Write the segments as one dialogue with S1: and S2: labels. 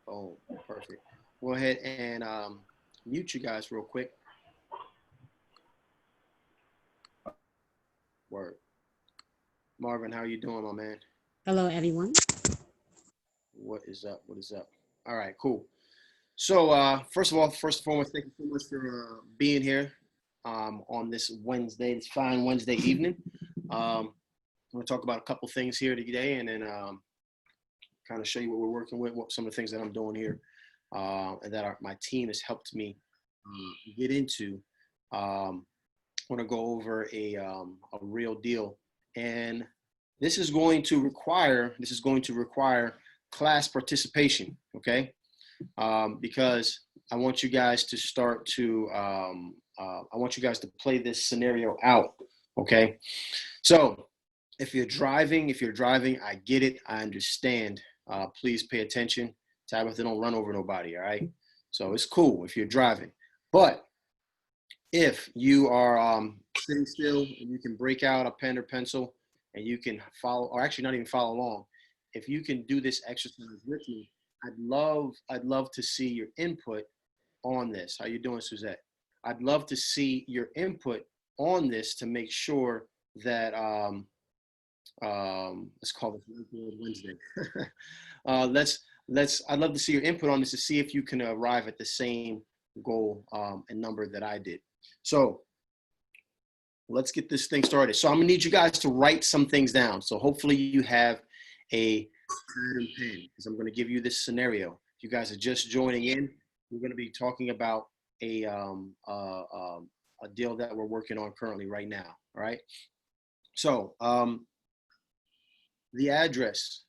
S1: Oh, perfect. Go ahead and mute you guys real quick. Word. Marvin, how are you doing, my man?
S2: Hello, everyone.
S1: What is up? What is up? All right, cool. So, first of all, first and foremost, thank you so much for being here on this Wednesday, this fine Wednesday evening. I'm going to talk about a couple things here today, and then kind of show you what we're working with, what some of the things that I'm doing here, and that my team has helped me get into. I want to go over a real deal, and this is going to require class participation, okay? Because I want you guys to start to I want you guys to play this scenario out, okay? So if you're driving, I get it, I understand. Please pay attention. Tabitha, don't run over nobody, all right? So it's cool if you're driving. But if you are sitting still and you can break out a pen or pencil and you can follow, or actually not even follow along, if you can do this exercise with me, I'd love to see your input on this. How you doing, Suzette? I'd love to see your input on this to make sure that let's call this Wednesday. I'd love to see your input on this to see if you can arrive at the same goal and number that I did. So let's get this thing started. So I'm gonna need you guys to write some things down. So hopefully you have a pad and pen, because I'm gonna give you this scenario. If you guys are just joining in, we're gonna be talking about a deal that we're working on currently right now. All right. So the address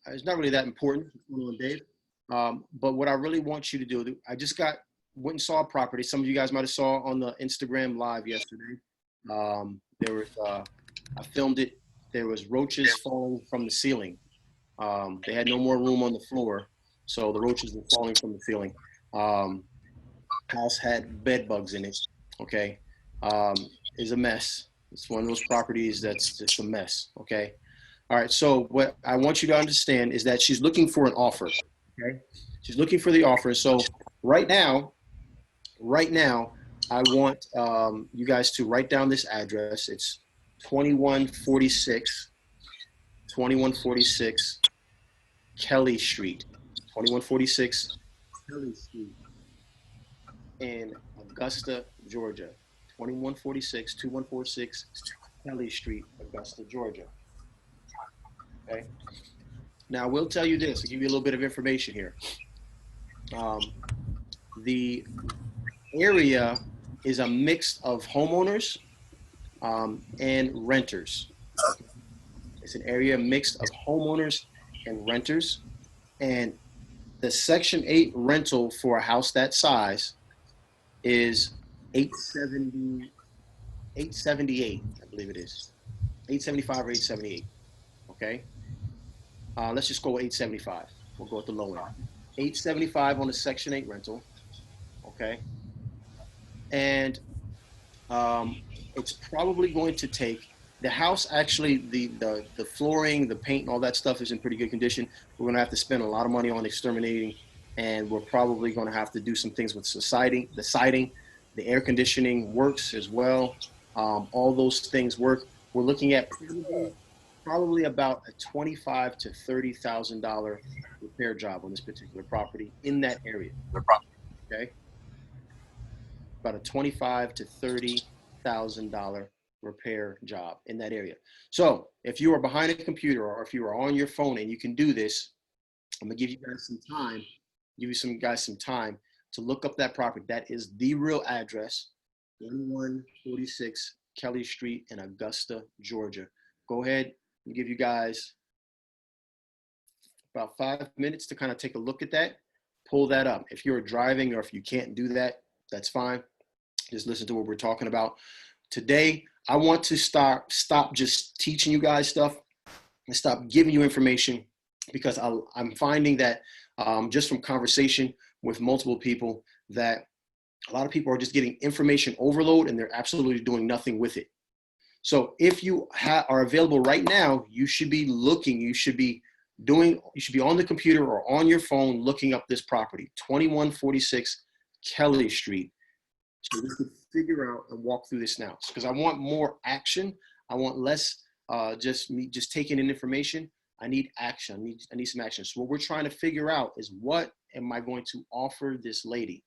S1: is not really that important. Dave. But what I really want you to do, I just went and saw a property. Some of you guys might have saw on the Instagram live yesterday. I filmed it. There was roaches falling from the ceiling. They had no more room on the floor, so the roaches were falling from the ceiling. House had bed bugs in it. Okay, it's a mess. It's one of those properties that's just a mess. Okay. All right. So what I want you to understand is that she's looking for an offer. Okay. She's looking for the offer. So right now, I want you guys to write down this address. It's 2146 Kelly Street. 2146 Kelly Street in Augusta, Georgia. 2146 Kelly Street, Augusta, Georgia. Okay. Now, we'll tell you this. I'll give you a little bit of information here. The area is a mix of homeowners and renters. It's an area mixed of homeowners and renters. And the Section 8 rental for a house that size is $878, I believe it is. $875 or $878. Okay. Let's just go with $875. We'll go with the low end. $875 on the Section 8 rental. Okay. And it's probably going to take the house. Actually, the flooring, the paint, and all that stuff is in pretty good condition. We're going to have to spend a lot of money on exterminating, and we're probably going to have to do some things with the siding. The air conditioning works as well. All those things work. We're looking at probably about a $25,000 to $30,000 repair job on this particular property in that area. Okay. About a $25,000 to $30,000 repair job in that area. So if you are behind a computer or if you are on your phone and you can do this, I'm gonna give you guys some time. To look up that property. That is the real address, 1146 Kelly Street in Augusta, Georgia. Go ahead and give you guys about 5 minutes to kind of take a look at that. Pull that up. If you're driving or if you can't do that, that's fine. Just listen to what we're talking about. Today, I want to stop just teaching you guys stuff and stop giving you information, because I'm finding that just from conversation with multiple people that a lot of people are just getting information overload and they're absolutely doing nothing with it. So if you are available right now, you should be looking, you should be You should be on the computer or on your phone looking up this property, 2146 Kelly Street. So we could figure out and walk through this now, because I want more action. I want less just me just taking in information. I need action. I need some action. So what we're trying to figure out is, what am I going to offer this lady?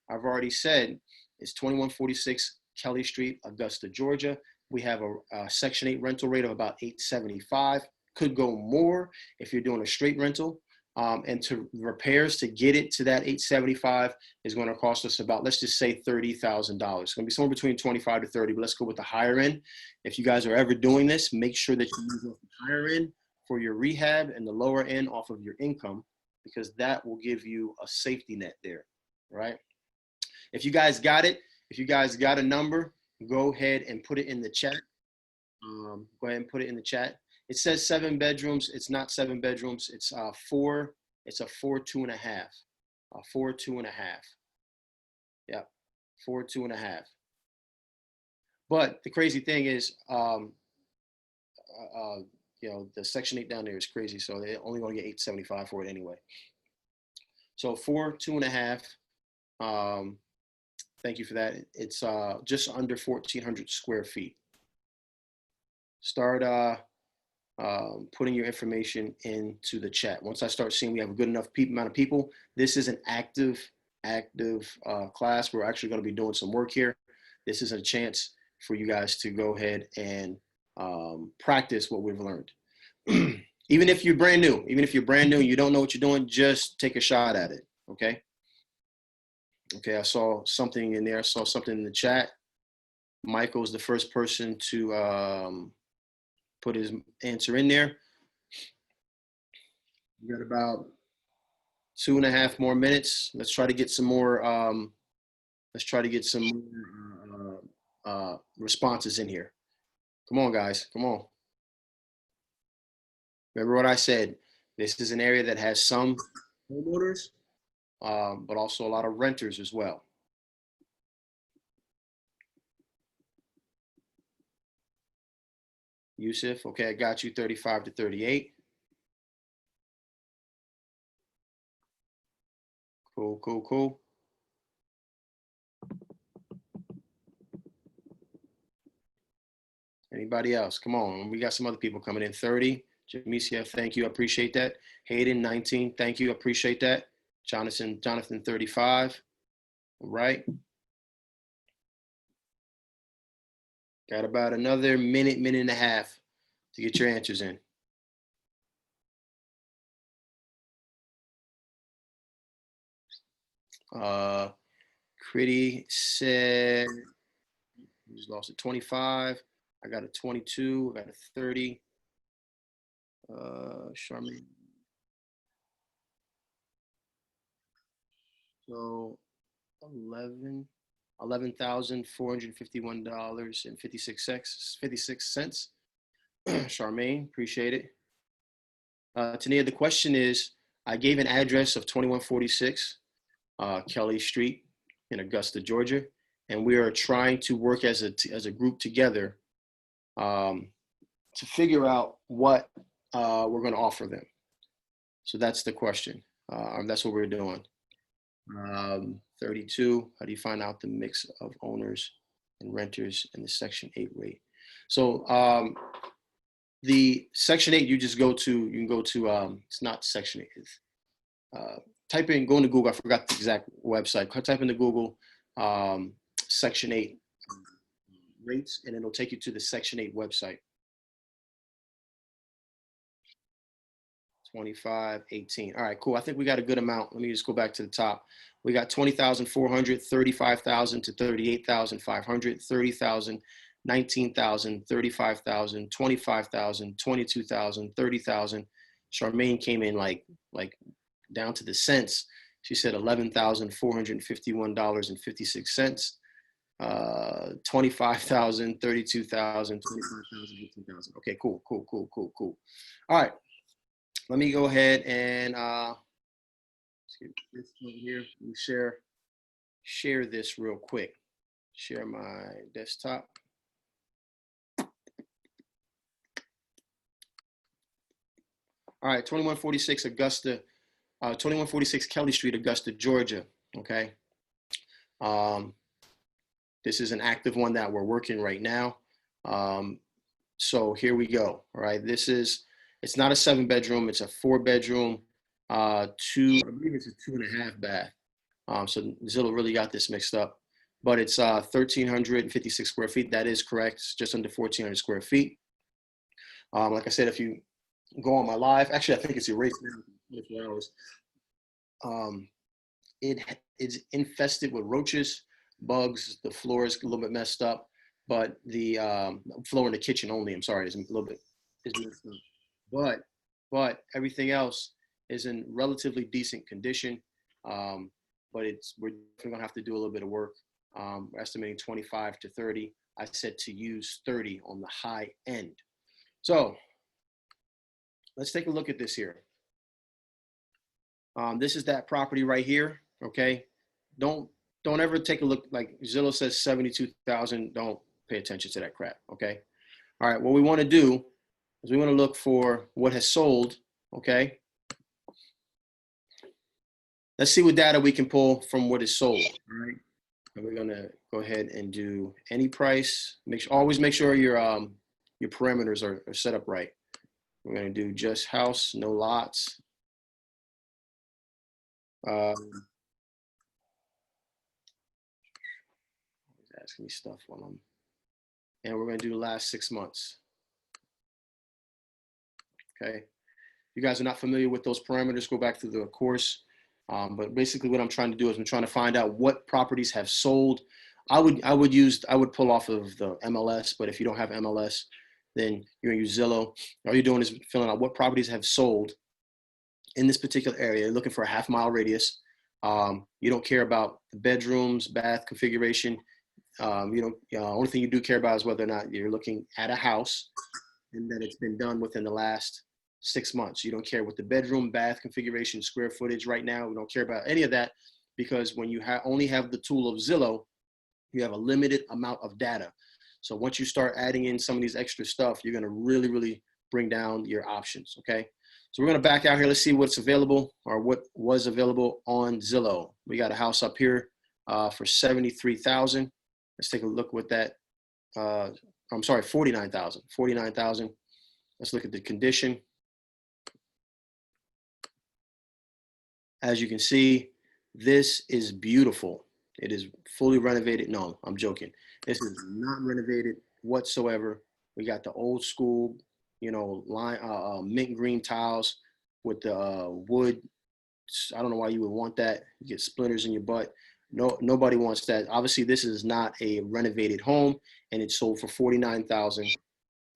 S1: I've already said it's 2146 Kelly Street, Augusta, Georgia. We have a Section 8 rental rate of about $875. Could go more if you're doing a straight rental. And to repairs to get it to that $875 is going to cost us about, let's just say $30,000. It's going to be somewhere between 25 to 30, but let's go with the higher end. If you guys are ever doing this, make sure that you use the higher end for your rehab and the lower end off of your income, because that will give you a safety net there, right? If you guys got it, if you guys got a number, go ahead and put it in the chat. Go ahead and put it in the chat. It says 7 bedrooms. It's not 7 bedrooms. It's four. It's a 4 2.5. A 4 2.5. Yeah, 4 2.5. But the crazy thing is, you know, the Section 8 down there is crazy. So they're only going to get $875 for it anyway. So 4 2.5. Thank you for that. It's just under 1,400 square feet. Start putting your information into the chat. Once I start seeing we have a good enough amount of people, this is an active class. We're actually going to be doing some work here. This is a chance for you guys to go ahead and practice what we've learned. Even if you're brand new, and you don't know what you're doing, just take a shot at it, okay? Okay, I saw something in there. I saw something in the chat. Michael's the first person to put his answer in there. We got about 2.5 more minutes. Let's try to get some more. Responses in here. Come on, guys. Come on. Remember what I said. This is an area that has some homeowners, but also a lot of renters as well. Yusuf, okay, I got you, 35 to 38. Cool, cool, cool. Anybody else? Come on, we got some other people coming in. 30. Jamicia, thank you, I appreciate that. Hayden, 19, thank you, I appreciate that. Jonathan, 35. All right. Got about another minute and a half to get your answers in. Critty said, just lost a 25. I got a 22. I got a 30. Charmaine. So $11,451.56. Charmaine, appreciate it. Tania, the question is, I gave an address of 2146 Kelly Street in Augusta, Georgia, and we are trying to work as a group together to figure out what we're going to offer them. So that's the question. That's what we're doing. 32, how do you find out the mix of owners and renters in the Section 8 rate? So the Section 8, you can go to, it's not Section 8. Go into Google, I forgot the exact website. Type into Google Section 8 rates, and it'll take you to the Section 8 website. 25, 18. All right, cool. I think we got a good amount. Let me just go back to the top. We got 20,400, 35,000 to 38,500, 30,000, 19,000, 35,000, 25,000, 22,000, 30,000. Charmaine came in like down to the cents. She said $11,451.56. 25,000, 32,000, 25,000, 18,000. Okay, cool. All right. Let me go ahead and let's get this over here. Let me share this real quick. Share my desktop. All All right, 2146 Augusta, 2146 Kelly Street, Augusta, Georgia. Okay. This is an active one that we're working right now. So here we go. All right. It's not a 7-bedroom. It's a 4-bedroom, I believe it's a 2.5 bath. So Zillow really got this mixed up, but it's 1,356 square feet. That is correct. It's just under 1,400 square feet. Like I said, if you go on my live, actually, I think it's erased now. It's infested with roaches, bugs. The floor is a little bit messed up, but the floor in the kitchen only, I'm sorry, is a little bit is messed up. But everything else is in relatively decent condition. But we're definitely gonna have to do a little bit of work. We're estimating 25 to 30. I said to use 30 on the high end. So let's take a look at this here. This is that property right here. Okay, don't ever take a look. Like Zillow says 72,000. Don't pay attention to that crap. Okay. All right. What we want to do is we want to look for what has sold. Okay. Let's see what data we can pull from what is sold. All right. And we're gonna go ahead and do any price. Always make sure your parameters are set up right. We're gonna do just house, no lots. Asking me stuff and we're going to do the last 6 months. Okay. If you guys are not familiar with those parameters, go back to the course. But basically what I'm trying to do is I'm trying to find out what properties have sold. I would pull off of the MLS, but if you don't have MLS, then you're going to use Zillow. All you're doing is filling out what properties have sold in this particular area. You're looking for a half-mile radius. You don't care about the bedrooms, bath configuration. Only thing you do care about is whether or not you're looking at a house and that it's been done within the last 6 months. You don't care what the bedroom, bath configuration, square footage right now. We don't care about any of that because when you only have the tool of Zillow, you have a limited amount of data. So once you start adding in some of these extra stuff, you're going to really, really bring down your options. Okay. So we're going to back out here. Let's see what's available or what was available on Zillow. We got a house up here for 73,000. Let's take a look with that. I'm sorry, 49,000. 49,000. Let's look at the condition. As you can see, this is beautiful. It is fully renovated. No, I'm joking. This is not renovated whatsoever. We got the old school, mint green tiles with the wood. I don't know why you would want that. You get splinters in your butt. No, nobody wants that. Obviously, this is not a renovated home, and it sold for 49,000,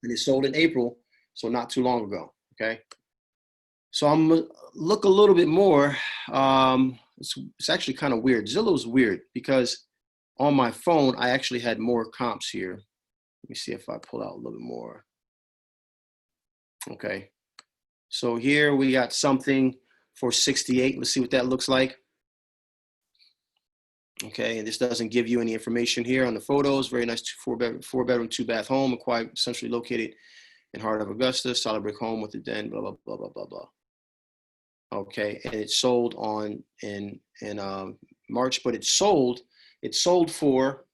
S1: and it sold in April, so not too long ago. Okay, so I'm gonna look a little bit more. It's actually kind of weird. Zillow's weird because on my phone I actually had more comps here. Let me see if I pull out a little bit more. Okay, so here we got something for 68. Let's see what that looks like. Okay, and this doesn't give you any information here on the photos. Very nice 4-bedroom, 2-bath home, acquired, essentially located in heart of Augusta, solid brick home with a den, blah, blah, blah, blah, blah, blah. Okay, and it sold in March, but it's sold for,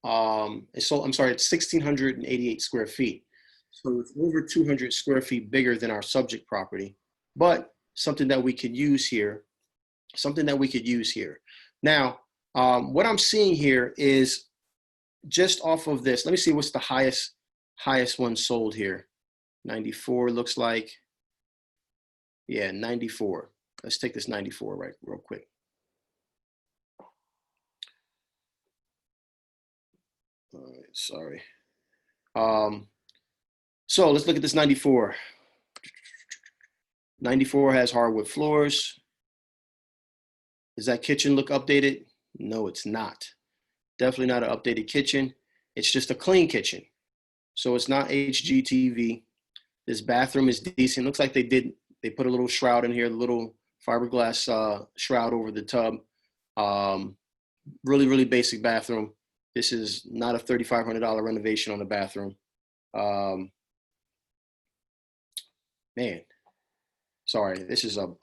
S1: it's 1,688 square feet. So it's over 200 square feet bigger than our subject property, but something that we could use here, Now, what I'm seeing here is just off of this. Let me see what's the highest one sold here. 94 looks like. Yeah, 94. Let's take this 94 real quick. All right, sorry. So let's look at this 94. 94 has hardwood floors. Does that kitchen look updated? No, it's not. Definitely not an updated kitchen. It's just a clean kitchen. So it's not HGTV. This bathroom is decent. Looks like they put a little shroud in here, the little fiberglass shroud over the tub. Really, really basic bathroom. This is not a $3,500 renovation on the bathroom. Man, Sorry, this is a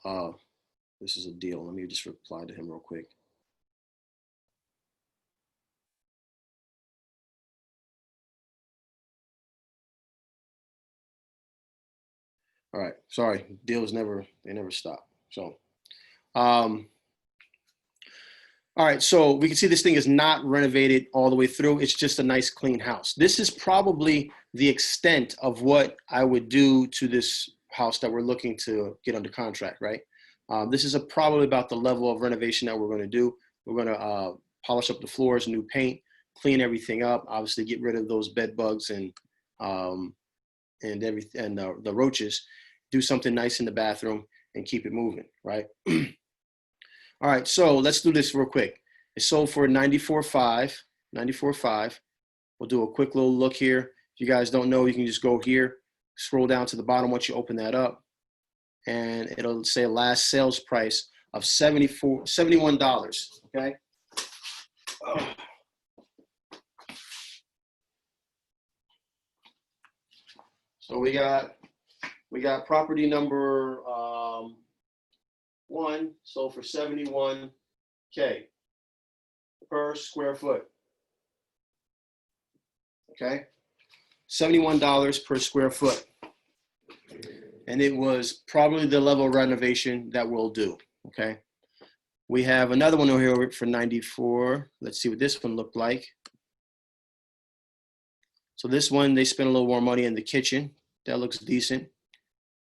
S1: deal. Let me just reply to him real quick. All right, sorry, deals never stop. So, all right, so we can see this thing is not renovated all the way through. It's just a nice clean house. This is probably the extent of what I would do to this house that we're looking to get under contract, right? This is probably about the level of renovation that we're going to do. We're going to polish up the floors, new paint, clean everything up, obviously get rid of those bed bugs and everything, and the roaches, do something nice in the bathroom and keep it moving, right? All right, so let's do this real quick. It's sold for $94,500. We'll do a quick little look here. If you guys don't know, you can just go here, scroll down to the bottom once you open that up, and it'll say last sales price of $71, okay? Oh. So we got property number 1 sold for $71K per square foot. Okay, $71 per square foot, and it was probably the level of renovation that we'll do. Okay, we have another one over here for $94. Let's see what this one looked like. So this one, they spent a little more money in the kitchen. That looks decent.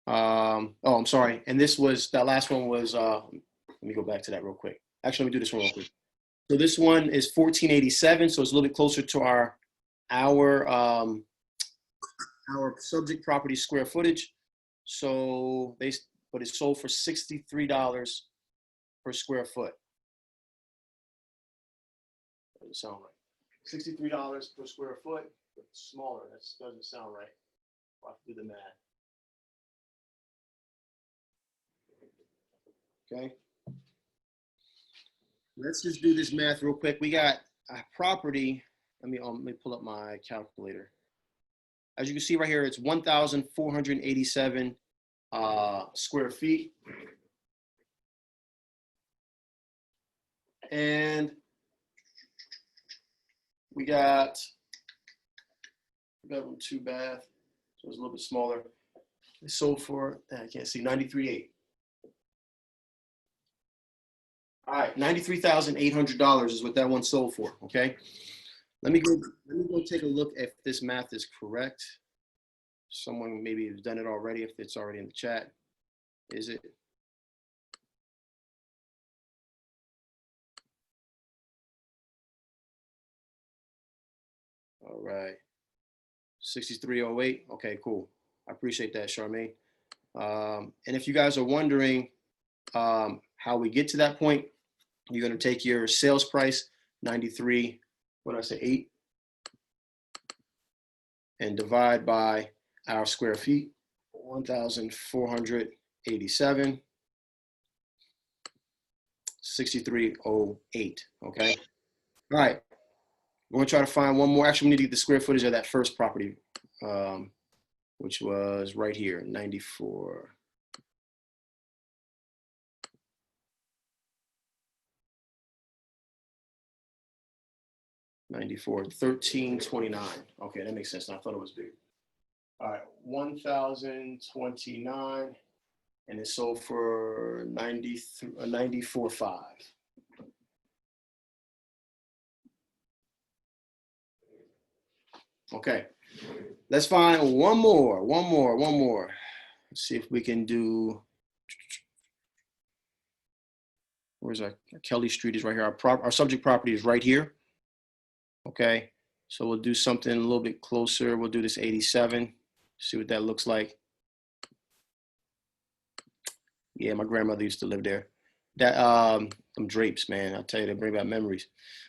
S1: Oh, I'm sorry. And that last one was, let me go back to that real quick. Actually, let me do this one real quick. So this one is $1,487. So it's a little bit closer to our subject property square footage. So but it's sold for $63 per square foot. Doesn't sound right. $63 per square foot. It's smaller. That doesn't sound right. I'll have to do the math. Okay. Let's just do this math real quick. We got a property. Let me pull up my calculator. As you can see right here, it's 1,487 square feet. And we got bedroom, 2 bath, so it's a little bit smaller. It sold for, I can't see, $93,800. All right, $93,800 is what that one sold for. Okay, let me go take a look if this math is correct. Someone maybe has done it already. If it's already in the chat, is it? All right, 6308. Okay, cool. I appreciate that, Charmaine. And if you guys are wondering how we get to that point, you're going to take your sales price, 93, what did I say, 8, and divide by our square feet, 1,487, 6308. Okay. All right. We're going to try to find one more. Actually, we need to get the square footage of that first property, which was right here, 94. $1329. Okay, that makes sense. I thought it was big. All right, 1,029, and it sold for 94.5. Okay, let's find one more. Let's see if we can do. Where's our Kelly Street is right here. Our subject property is right here. Okay, so we'll do something a little bit closer. We'll do this 87. See what that looks like. Yeah, my grandmother used to live there. That them drapes, man. I'll tell you, they bring back memories.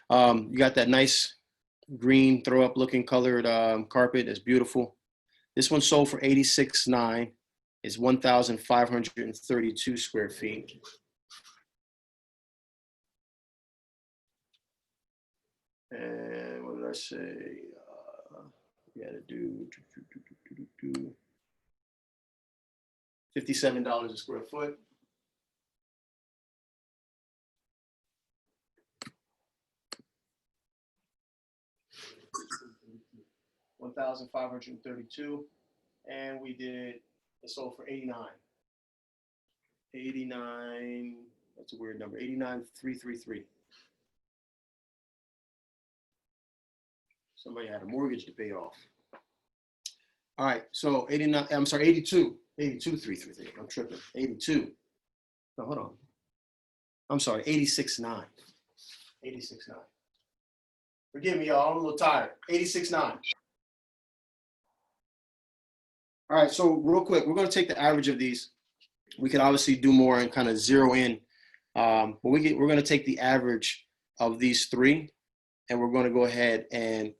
S1: You got that nice green throw up looking colored carpet. It's beautiful. This one sold for 86.9. It's 1,532 square feet. And what did I say? We had to do. $57 a square foot. $1,532, and we did it sold for 89. 89. That's a weird number. 89,333. Somebody had a mortgage to pay off. All right, so 89. I'm sorry, 82. 82,333. I'm tripping. 82. No, hold on. I'm sorry, 86.9. 86.9. Forgive me, y'all. I'm a little tired. 86.9. All right, so real quick, we're going to take the average of these. We could obviously do more and kind of zero in, but we're going to take the average of these three, and we're going to go ahead and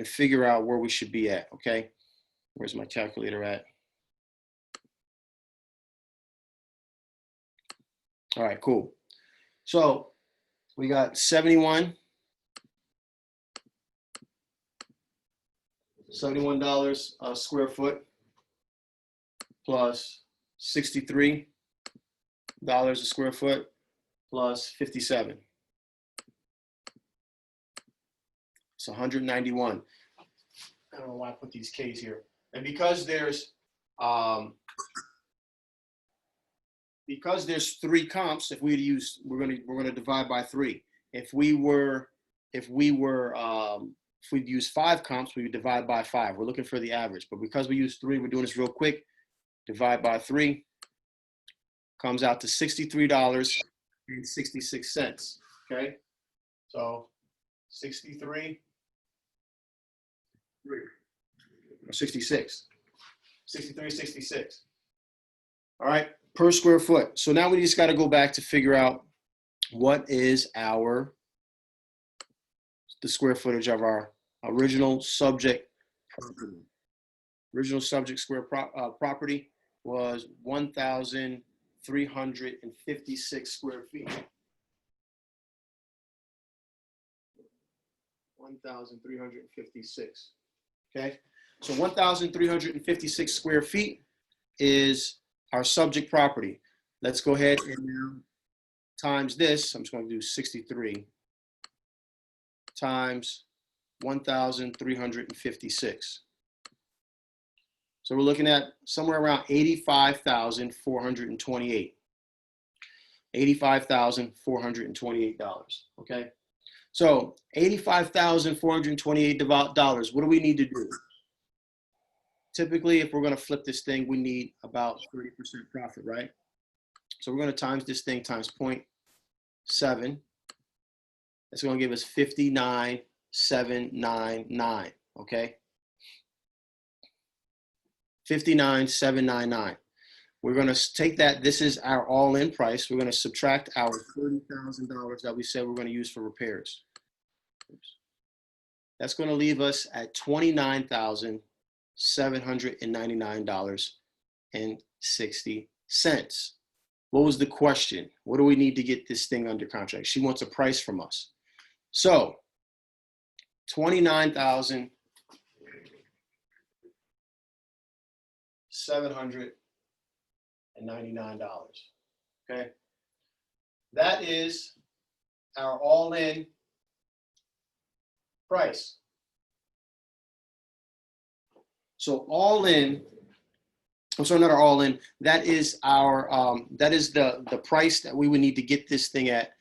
S1: figure out where we should be at. Okay, where's my calculator at? All right, cool. So we got $71 a square foot plus $63 a square foot plus 57. It's 191. I don't know why I put these K's here. And because there's three comps, if we'd use, we're gonna divide by 3. If we'd use 5 comps, we would divide by 5. We're looking for the average, but because we use 3, we're doing this real quick. Divide by 3 comes out to $63.66. Okay, so 63, 66, 63, 66. All right, per square foot. So now we just got to go back to figure out what is the square footage of our original subject property. Original subject square property was 1,356 square feet. 1,356. Okay, so 1,356 square feet is our subject property. Let's go ahead and now times this. I'm just going to do 63 times 1,356. So we're looking at somewhere around $85,428. $85,428. Okay. So $85,428. What do we need to do? Typically, if we're going to flip this thing, we need about 30% profit, right? So we're going to times this thing times 0.7. That's going to give us 59,799. Okay. 59,799. We're going to take that. This is our all-in price. We're going to subtract our $30,000 that we said we're going to use for repairs. Oops. That's going to leave us at $29,799.60. What was the question? What do we need to get this thing under contract? She wants a price from us. So $29,799. Okay, that is our all-in price. So all in, I'm sorry, not our all in. That is our that is the price that we would need to get this thing at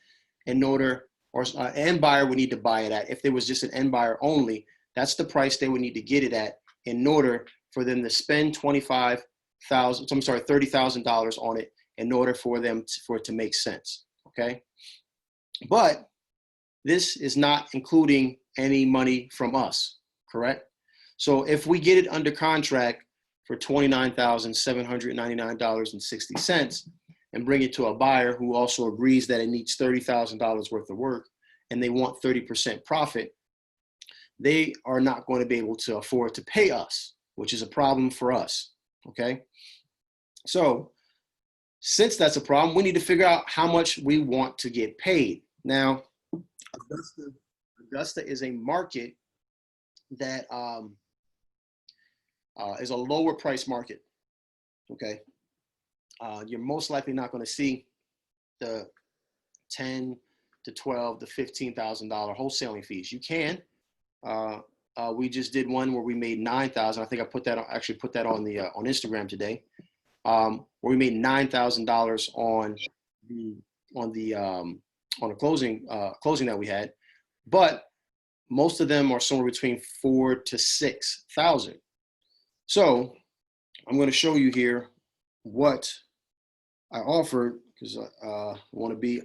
S1: in order, or an end buyer would need to buy it at. If there was just an end buyer only, that's the price they would need to get it at in order for them to spend $30,000 on it in order for it to make sense. Okay, but this is not including any money from us, correct? So if we get it under contract for $29,799.60 and bring it to a buyer who also agrees that it needs $30,000 worth of work and they want 30% profit, they are not going to be able to afford to pay us, which is a problem for us. Okay. So since that's a problem, we need to figure out how much we want to get paid. Now, Augusta is a market that is a lower price market. Okay, you're most likely not going to see the 10 to 12 to $15,000 wholesaling fees. You can. We just did one where we made $9,000. I think I put that on the on Instagram today, where we made $9,000 on the closing that we had, but most of them are somewhere between 4,000 to 6,000. So I'm going to show you here what I offered, because I want to be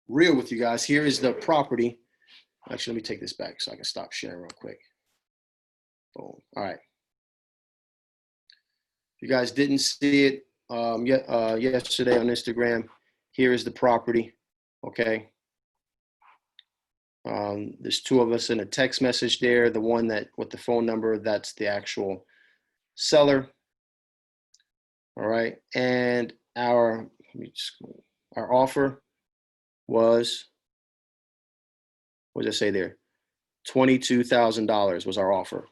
S1: real with you guys. Here is the property. Actually, let me take this back so I can stop sharing real quick. Boom. All right. If you guys didn't see it yesterday on Instagram, here is the property. Okay. There's two of us in a text message there. The one that with the phone number, that's the actual seller. All right. And our offer was, what did I say there? $22,000 was our offer.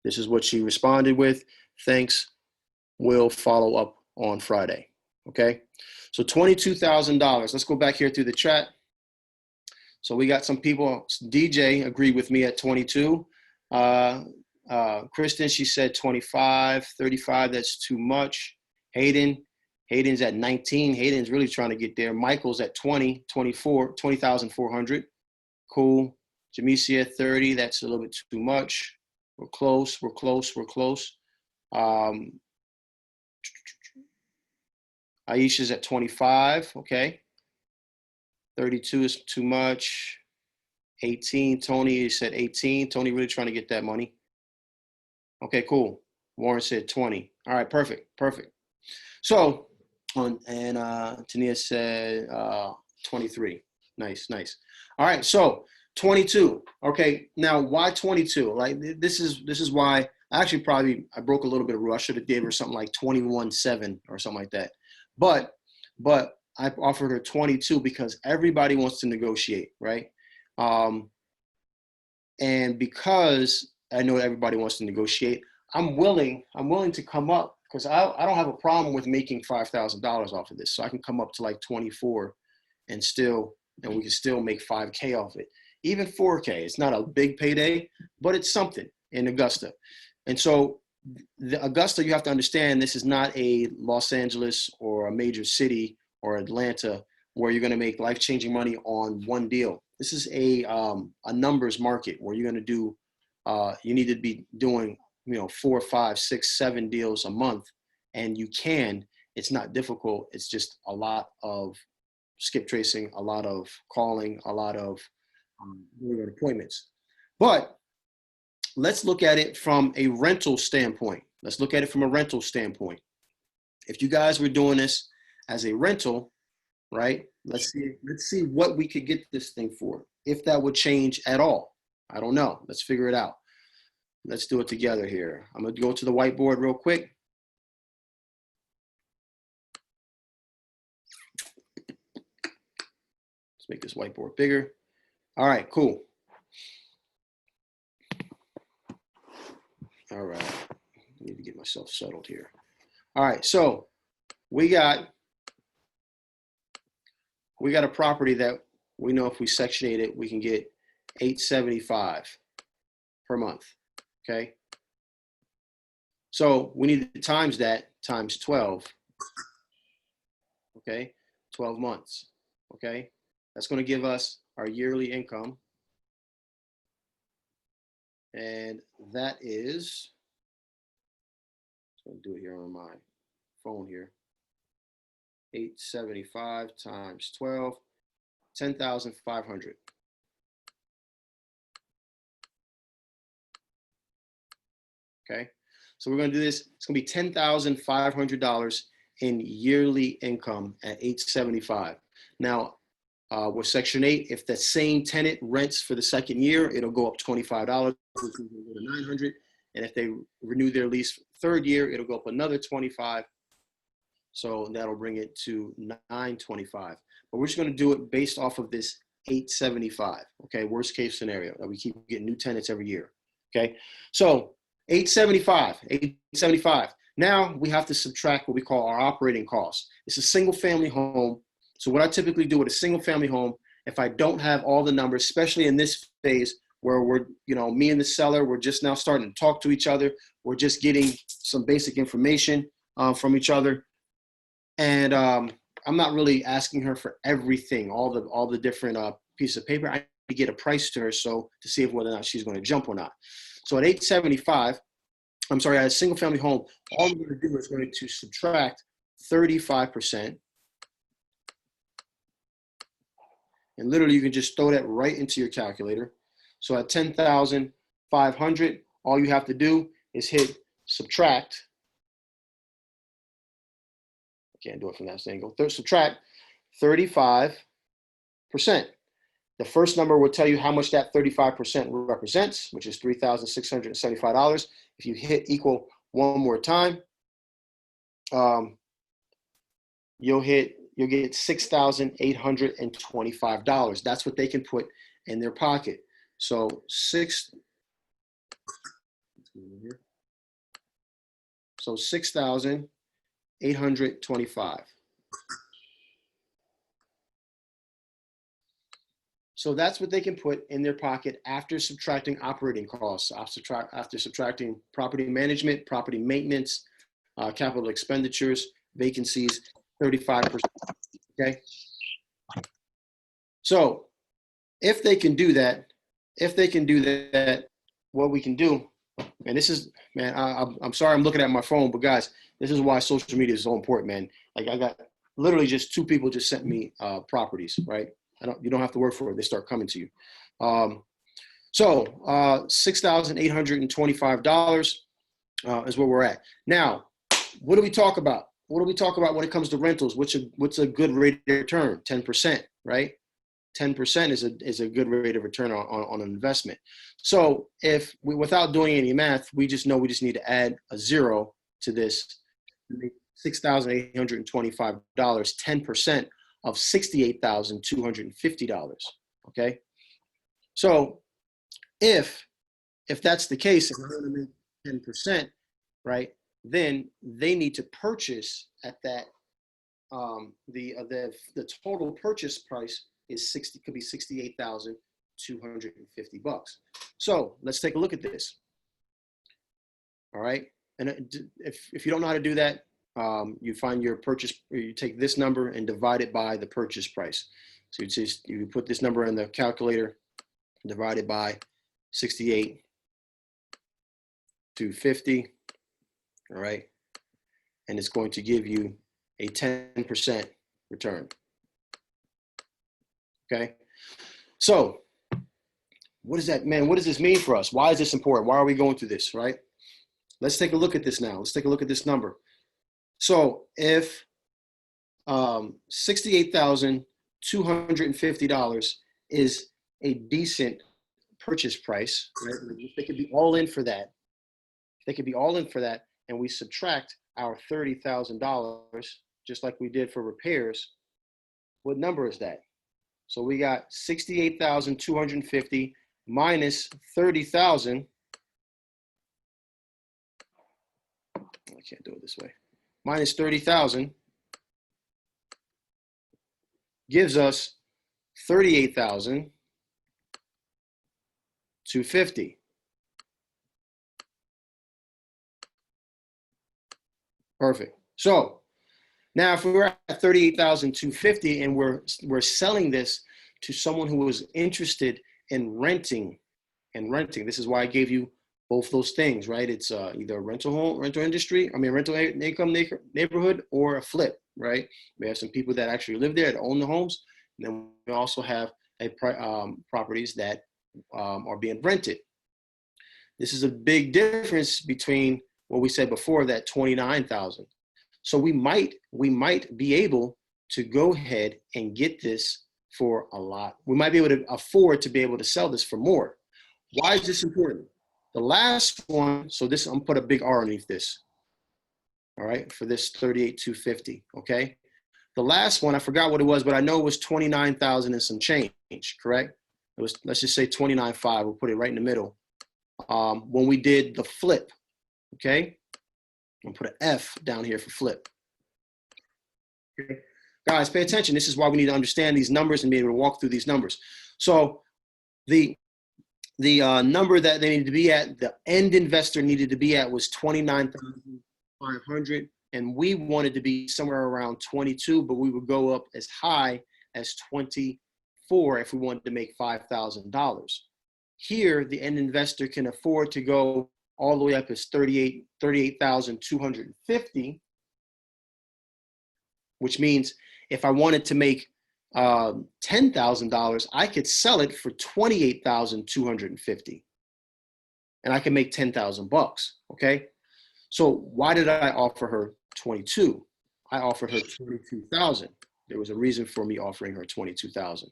S1: This is what she responded with. Thanks. We'll follow up on Friday. Okay. So $22,000. Let's go back here through the chat. So we got some people. DJ agreed with me at 22. Kristen, she said 25, 35. That's too much. Hayden's at 19. Hayden's really trying to get there. Michael's at 20, 24, 20,400. Cool. Jamesia 30. That's a little bit too much. We're close. Aisha's at 25. Okay. 32 is too much. 18. Tony said 18. Tony really trying to get that money. Okay, cool. Warren said 20. All right, perfect. So, Tania said 23. Nice. All right, so 22. Okay, now why 22? Like this is why I broke a little bit of rule. I should have gave her something like 21.7 or something like that. But I offered her 22 because everybody wants to negotiate, right? And because I know everybody wants to negotiate, I'm willing to come up, because I don't have a problem with making $5,000 off of this. So I can come up to like 24 and we can still make 5K off it. Even 4K. It's not a big payday, but it's something in Augusta. And so the Augusta, you have to understand, this is not a Los Angeles or a major city or Atlanta where you're going to make life-changing money on one deal. This is a numbers market where you're going to do, you need to be doing, 4, 5, 6, 7 deals a month. And you can, it's not difficult. It's just a lot of skip tracing, a lot of calling, a lot of appointments. But let's look at it from a rental standpoint. If you guys were doing this as a rental, right? Let's see what we could get this thing for, if that would change at all. I don't know. Let's figure it out. Let's do it together here. I'm going to go to the whiteboard real quick. Let's make this whiteboard bigger. All right, cool. All right. I need to get myself settled here. All right, so we got a property that we know if we sectionate it, we can get $875 per month. Okay. So we need to times that times 12. Okay. 12 months. Okay. That's going to give us our yearly income. And that is, I'm going to do it here on my phone here. 875 times 12, 10,500. Okay, so we're going to do this. It's going to be $10,500 in yearly income at 875. Now, with Section 8, if the same tenant rents for the second year, it'll go up $25, which will go to $900. And if they renew their lease third year, it'll go up another $25. So that'll bring it to $925. But we're just going to do it based off of this $875. Okay, worst case scenario that we keep getting new tenants every year. Okay, so $875. Now we have to subtract what we call our operating costs. It's a single family home. So what I typically do with a single family home, if I don't have all the numbers, especially in this phase where we're, me and the seller, we're just now starting to talk to each other. We're just getting some basic information from each other. And I'm not really asking her for everything, all the different pieces of paper. I need to get a price to her to see if whether or not she's going to jump or not. So at $875, at a single family home, all I'm going to do is going to subtract 35%. And literally you can just throw that right into your calculator. So at 10,500, all you have to do is hit subtract. I can't do it from that angle. Subtract 35%. The first number will tell you how much that 35% represents, which is $3,675. If you hit equal one more time, you'll get $6,825. That's what they can put in their pocket. So $6,825. So that's what they can put in their pocket after subtracting operating costs, after subtracting property management, property maintenance, capital expenditures, vacancies, 35%. Okay. So if they can do that, what we can do, and this is, man, I'm sorry I'm looking at my phone, but guys, this is why social media is so important, man. Like I got literally just 2 people just sent me properties, right? You don't have to work for it. They start coming to you. $6,825 is where we're at. Now, what do we talk about? What do we talk about when it comes to rentals? What's a good rate of return? 10%, right? 10% is a good rate of return on an investment. So if we, without doing any math, we just know we just need to add a 0 to this $6,825, 10% of $68,250. Okay. So if that's the case, if we're going to make 10%, right, then they need to purchase at that, the total purchase price is could be $68,250. So let's take a look at this. All right. And if you don't know how to do that, you find your purchase, you take this number and divide it by the purchase price. So you put this number in the calculator, divide it by 68,250. All right. And it's going to give you a 10% return. Okay. So what is that, man? What does this mean for us? Why is this important? Why are we going through this, right? Let's take a look at this now. Let's take a look at this number. So if $68,250 is a decent purchase price, right? If they could be all in for that. They could be all in for that, and we subtract our $30,000, just like we did for repairs. What number is that? So we got 68,250 minus 30,000. I can't do it this way. Minus 30,000 gives us 38,250. Perfect. So now if we're at 38,250 and we're selling this to someone who is interested in renting, this is why I gave you both those things, right? It's either a rental industry, rental income neighborhood, or a flip, right? We have some people that actually live there, that own the homes. And then we also have properties that are being rented. This is a big difference between what we said before, that 29,000. So we might be able to go ahead and get this for a lot. We might be able to afford to be able to sell this for more. Why is this important? The last one, so this, I'm gonna put a big R underneath this, all right, for this 38,250, okay? The last one, I forgot what it was, but I know it was 29,000 and some change, correct? It was, let's just say 29.5, we'll put it right in the middle. When we did the flip, Okay, I'm gonna put an F down here for flip. Okay. Guys, pay attention. This is why we need to understand these numbers and be able to walk through these numbers. So the number that they needed to be at, the end investor needed to be at was 29,500, and we wanted to be somewhere around 22, but we would go up as high as 24 if we wanted to make $5,000. Here, the end investor can afford to go all the way up as 38,250, which means if I wanted to make $10,000, I could sell it for 28,250, and I can make 10,000 bucks. Okay, so why did I offer her 22? I offered her 22,000. There was a reason for me offering her 22,000.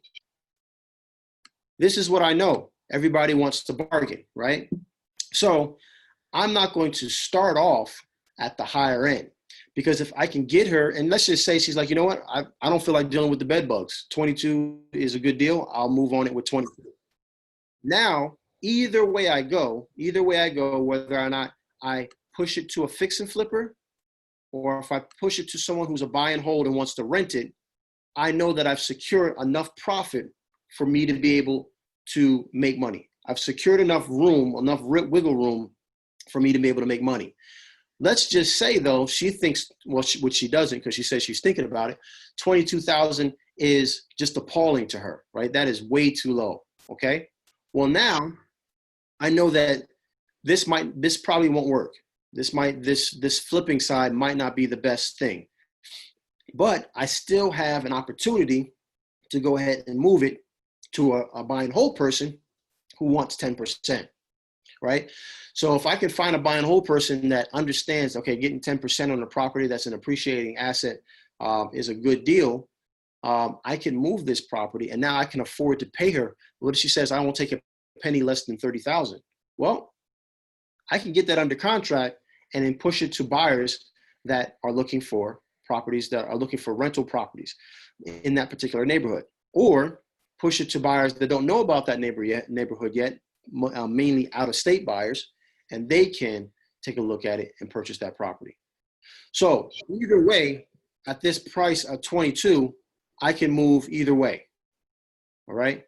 S1: This is what I know. Everybody wants to bargain, right? So I'm not going to start off at the higher end, because if I can get her, and let's just say she's like, you know what, I don't feel like dealing with the bed bugs. 22 is a good deal. I'll move on it with 22. Now, either way I go, whether or not I push it to a fix and flipper, or if I push it to someone who's a buy and hold and wants to rent it, I know that I've secured enough profit for me to be able to make money. I've secured enough room, enough wiggle room for me to be able to make money. Let's just say, though, she thinks, well, which she doesn't, because she says she's thinking about it, 22,000 is just appalling to her, right? That is way too low, okay? Well, now I know that this probably won't work. This flipping side might not be the best thing, but I still have an opportunity to go ahead and move it to a buy and hold person who wants 10%, right? So if I can find a buy and hold person that understands, okay, getting 10% on a property that's an appreciating asset is a good deal, I can move this property, and now I can afford to pay her. What if she says, I won't take a penny less than 30,000? Well, I can get that under contract and then push it to buyers that are looking for properties, that are looking for rental properties in that particular neighborhood, or push it to buyers that don't know about that neighborhood yet, mainly out-of-state buyers, and they can take a look at it and purchase that property. So either way, at this price of 22, I can move either way. All right.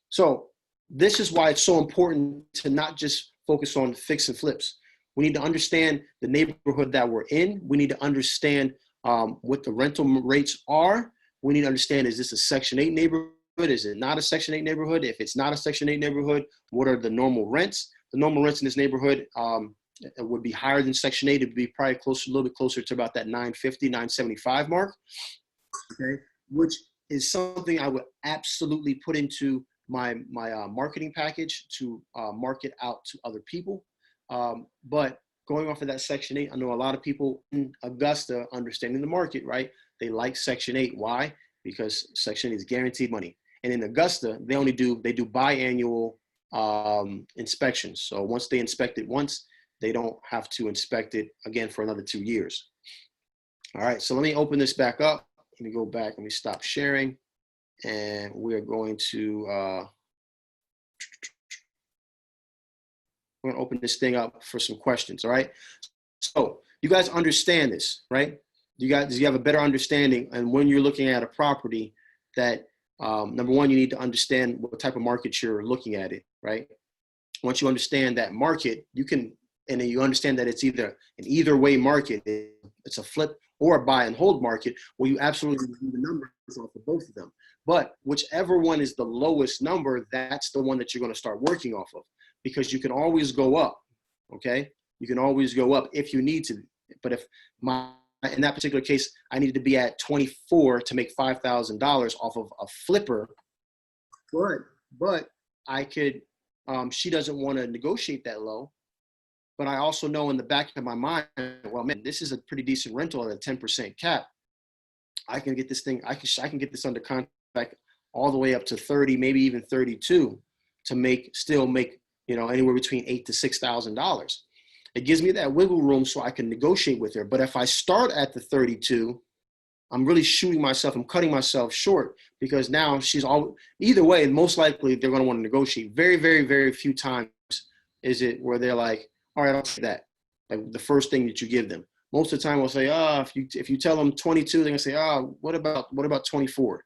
S1: So this is why it's so important to not just focus on fix and flips. We need to understand the neighborhood that we're in. We need to understand what the rental rates are. We need to understand, is this a Section 8 neighborhood? Is it not a Section 8 neighborhood? If it's not a Section 8 neighborhood, what are the normal rents? The normal rents in this neighborhood would be higher than Section 8. It would be probably a little bit closer to about that 950, 975 mark, okay? Which is something I would absolutely put into my marketing package to market out to other people. But going off of that Section 8, I know a lot of people in Augusta, understanding the market, right? They like Section 8. Why? Because Section 8 is guaranteed money. And in Augusta, they do biannual inspections. So once they inspect it once, they don't have to inspect it again for another 2 years. All right, so let me open this back up. Let me go back. Let me stop sharing. And we're going to open this thing up for some questions. All right. So you guys understand this, right? Do you have a better understanding? And when you're looking at a property, that number one, you need to understand what type of market you're looking at it, right? Once you understand that market, you can, and then you understand that it's either an either way market, it's a flip or a buy and hold market, well, you absolutely need the numbers off of both of them. But whichever one is the lowest number, that's the one that you're going to start working off of, because you can always go up, okay? You can always go up if you need to. But if in that particular case, I needed to be at 24 to make $5,000 off of a flipper, but I could, she doesn't want to negotiate that low. But I also know in the back of my mind, well, man, this is a pretty decent rental at a 10% cap. I can get this thing, I can get this under contract all the way up to 30, maybe even 32 to still make, anywhere between $8,000 to $6,000. It gives me that wiggle room so I can negotiate with her. But if I start at the 32, I'm really shooting myself, I'm cutting myself short, because now either way, most likely they're going to want to negotiate. Very, very, very few times is it where they're like, all right, I'll take that. like the first thing that you give them. Most of the time, we'll say, if you tell them 22, they're gonna say, what about 24?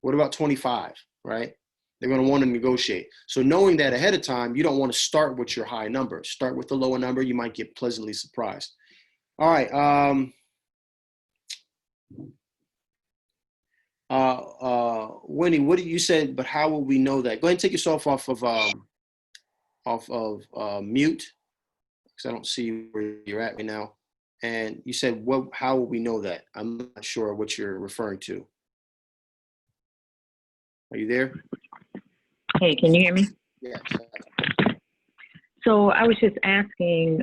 S1: What about 25? Right? They're gonna want to negotiate. So knowing that ahead of time, you don't want to start with your high number. Start with the lower number. You might get pleasantly surprised. All right. Winnie, what did you say? But how will we know that? Go ahead and take yourself off of mute, because I don't see where you're at right now. And you said, how will we know that? I'm not sure what you're referring to. Are you there?
S2: Hey, can you hear me?
S1: Yeah.
S2: So I was just asking,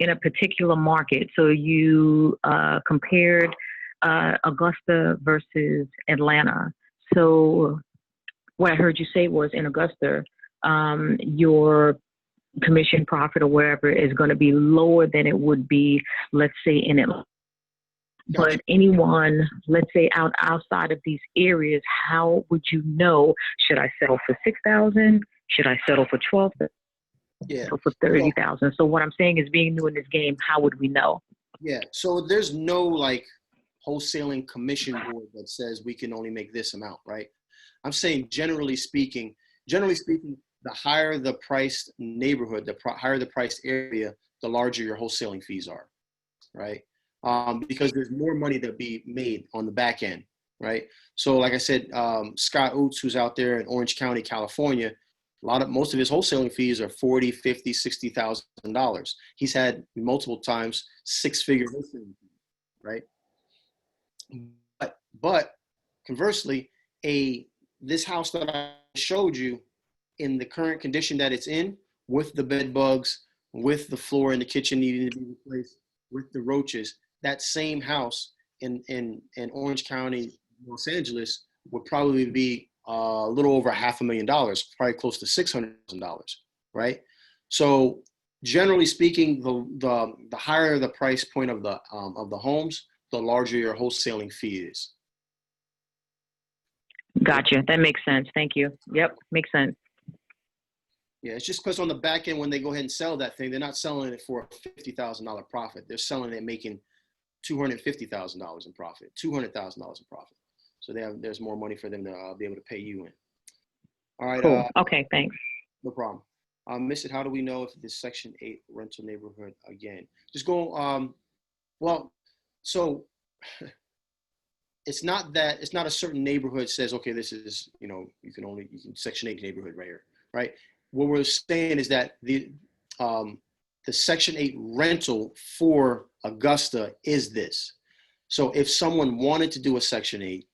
S2: in a particular market, so you compared Augusta versus Atlanta. So what I heard you say was in Augusta, your commission profit or wherever is going to be lower than it would be, let's say, in Atlanta. But anyone, let's say, outside of these areas, how would you know? Should I settle for 6,000? Should I settle for 12,000?
S1: Yeah.
S2: So for 30,000. So what I'm saying is, being new in this game, how would we know?
S1: Yeah. So there's no like wholesaling commission board that says we can only make this amount, right? I'm saying generally speaking, the higher the priced neighborhood, the higher the priced area, the larger your wholesaling fees are, right? Because there's more money to be made on the back end, right? So like I said, Scott Oots, who's out there in Orange County, California, most of his wholesaling fees are $40,000, $50,000, $60,000. He's had multiple times six-figure wholesaling fees, right? But conversely, this house that I showed you, in the current condition that it's in, with the bed bugs, with the floor in the kitchen needing to be replaced, with the roaches, that same house in Orange County, Los Angeles, would probably be a little over $500,000, probably close to $600,000, right? So generally speaking, the higher the price point of the homes, the larger your wholesaling fee is.
S2: Gotcha. That makes sense. Thank you. Yep, makes sense.
S1: Yeah, it's just because on the back end, when they go ahead and sell that thing, they're not selling it for a $50,000 profit. They're selling it making $250,000 in profit, $200,000 in profit. So there's more money for them to be able to pay you in. All right.
S2: Cool. Okay, thanks.
S1: No problem. Miss it. How do we know if this Section 8 rental neighborhood again? Just go. Well, so it's not a certain neighborhood says, okay, this is, you can Section 8 neighborhood right here, right? What we're saying is that the Section 8 rental for Augusta is this. So if someone wanted to do a Section 8,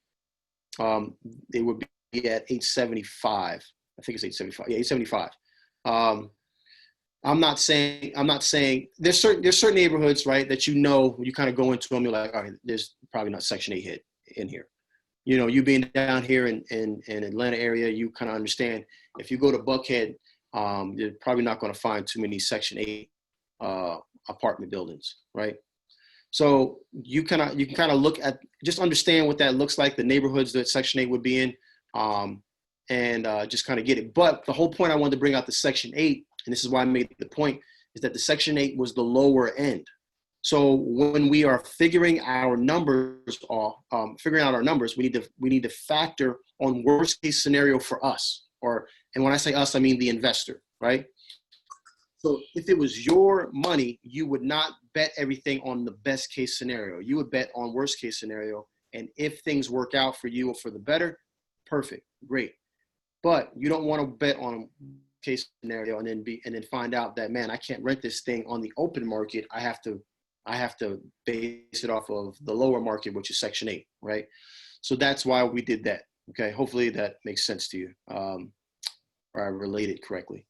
S1: it would be at 875. I think it's 875. Yeah, 875. I'm not saying there's certain neighborhoods, right, that you kind of go into them, you're like, all right, there's probably not Section 8 hit in here. You being down here in Atlanta area, you kind of understand. If you go to Buckhead, you're probably not going to find too many Section 8 apartment buildings, right? So you can kind of look at, just understand what that looks like, the neighborhoods that Section 8 would be in, and just kind of get it. But the whole point I wanted to bring out the Section 8, and this is why I made the point, is that the Section 8 was the lower end. So when we are figuring our numbers, we need to factor on worst case scenario for us, and when I say us, I mean the investor, right? So if it was your money, you would not bet everything on the best case scenario. You would bet on worst case scenario. And if things work out for you or for the better, perfect, great. But you don't want to bet on case scenario and then find out that, man, I can't rent this thing on the open market. I have to base it off of the lower market, which is Section 8, right? So that's why we did that. Okay, hopefully that makes sense to you, or I related correctly.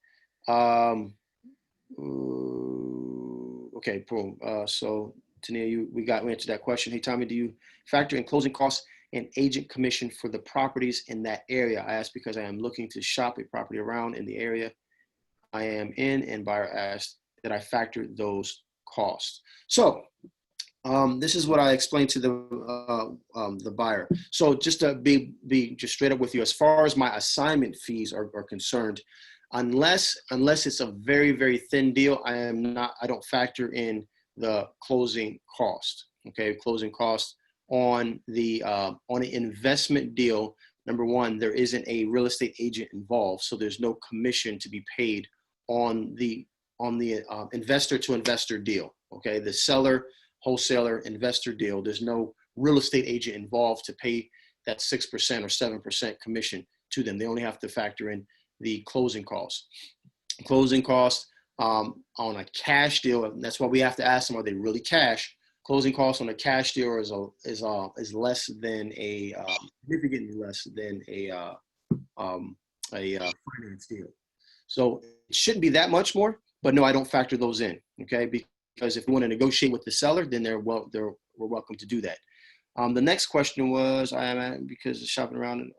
S1: Okay, boom. So Tania, we answered that question. Hey, Tommy, do you factor in closing costs and agent commission for the properties in that area? I asked because I am looking to shop a property around in the area I am in, and buyer asked that I factor those costs. So this is what I explained to the buyer. So just to be just straight up with you, as far as my assignment fees are concerned, unless it's a very, very thin deal, I don't factor in the closing cost. Okay, closing cost on an investment deal. Number one, there isn't a real estate agent involved, so there's no commission to be paid on the investor to investor deal. Okay, the seller, wholesaler, investor deal, there's no real estate agent involved to pay that 6% or 7% commission to them. They only have to factor in the closing costs. Closing costs on a cash deal, and that's why we have to ask them, are they really cash? Closing costs on a cash deal is less than significantly less than a finance deal. So it shouldn't be that much more, but no, I don't factor those in. Okay, because if you want to negotiate with the seller, then we're welcome to do that. The next question was, because of shopping around.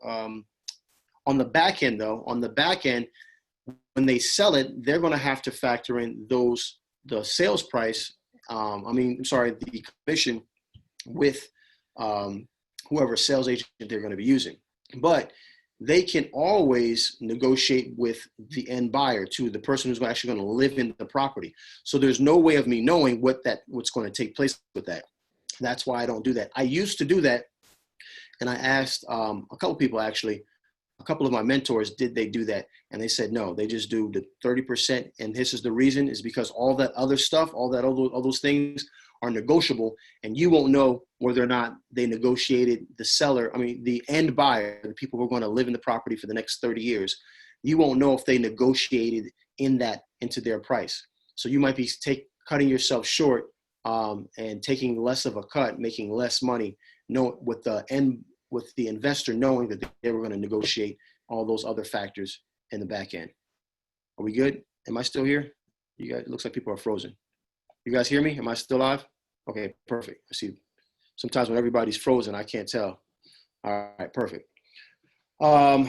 S1: On the back end, though, when they sell it, they're going to have to factor in the sales price. The commission with whoever sales agent they're going to be using. But they can always negotiate with the end buyer too, the person who's actually going to live in the property. So there's no way of me knowing what's going to take place with that. That's why I don't do that. I used to do that, and I asked a couple people actually. A couple of my mentors, did they do that? And they said, no, they just do the 30%. And this is the reason, is because all that other stuff, all those things are negotiable. And you won't know whether or not they negotiated the end buyer, the people who are going to live in the property for the next 30 years. You won't know if they negotiated into their price. So you might be cutting yourself short and taking less of a cut, making less money, with the investor knowing that they were going to negotiate all those other factors in the back end. Are we good? Am I still here? You guys, it looks like people are frozen. You guys hear me? Am I still live? Okay, perfect. I see. Sometimes when everybody's frozen, I can't tell. All right, perfect. What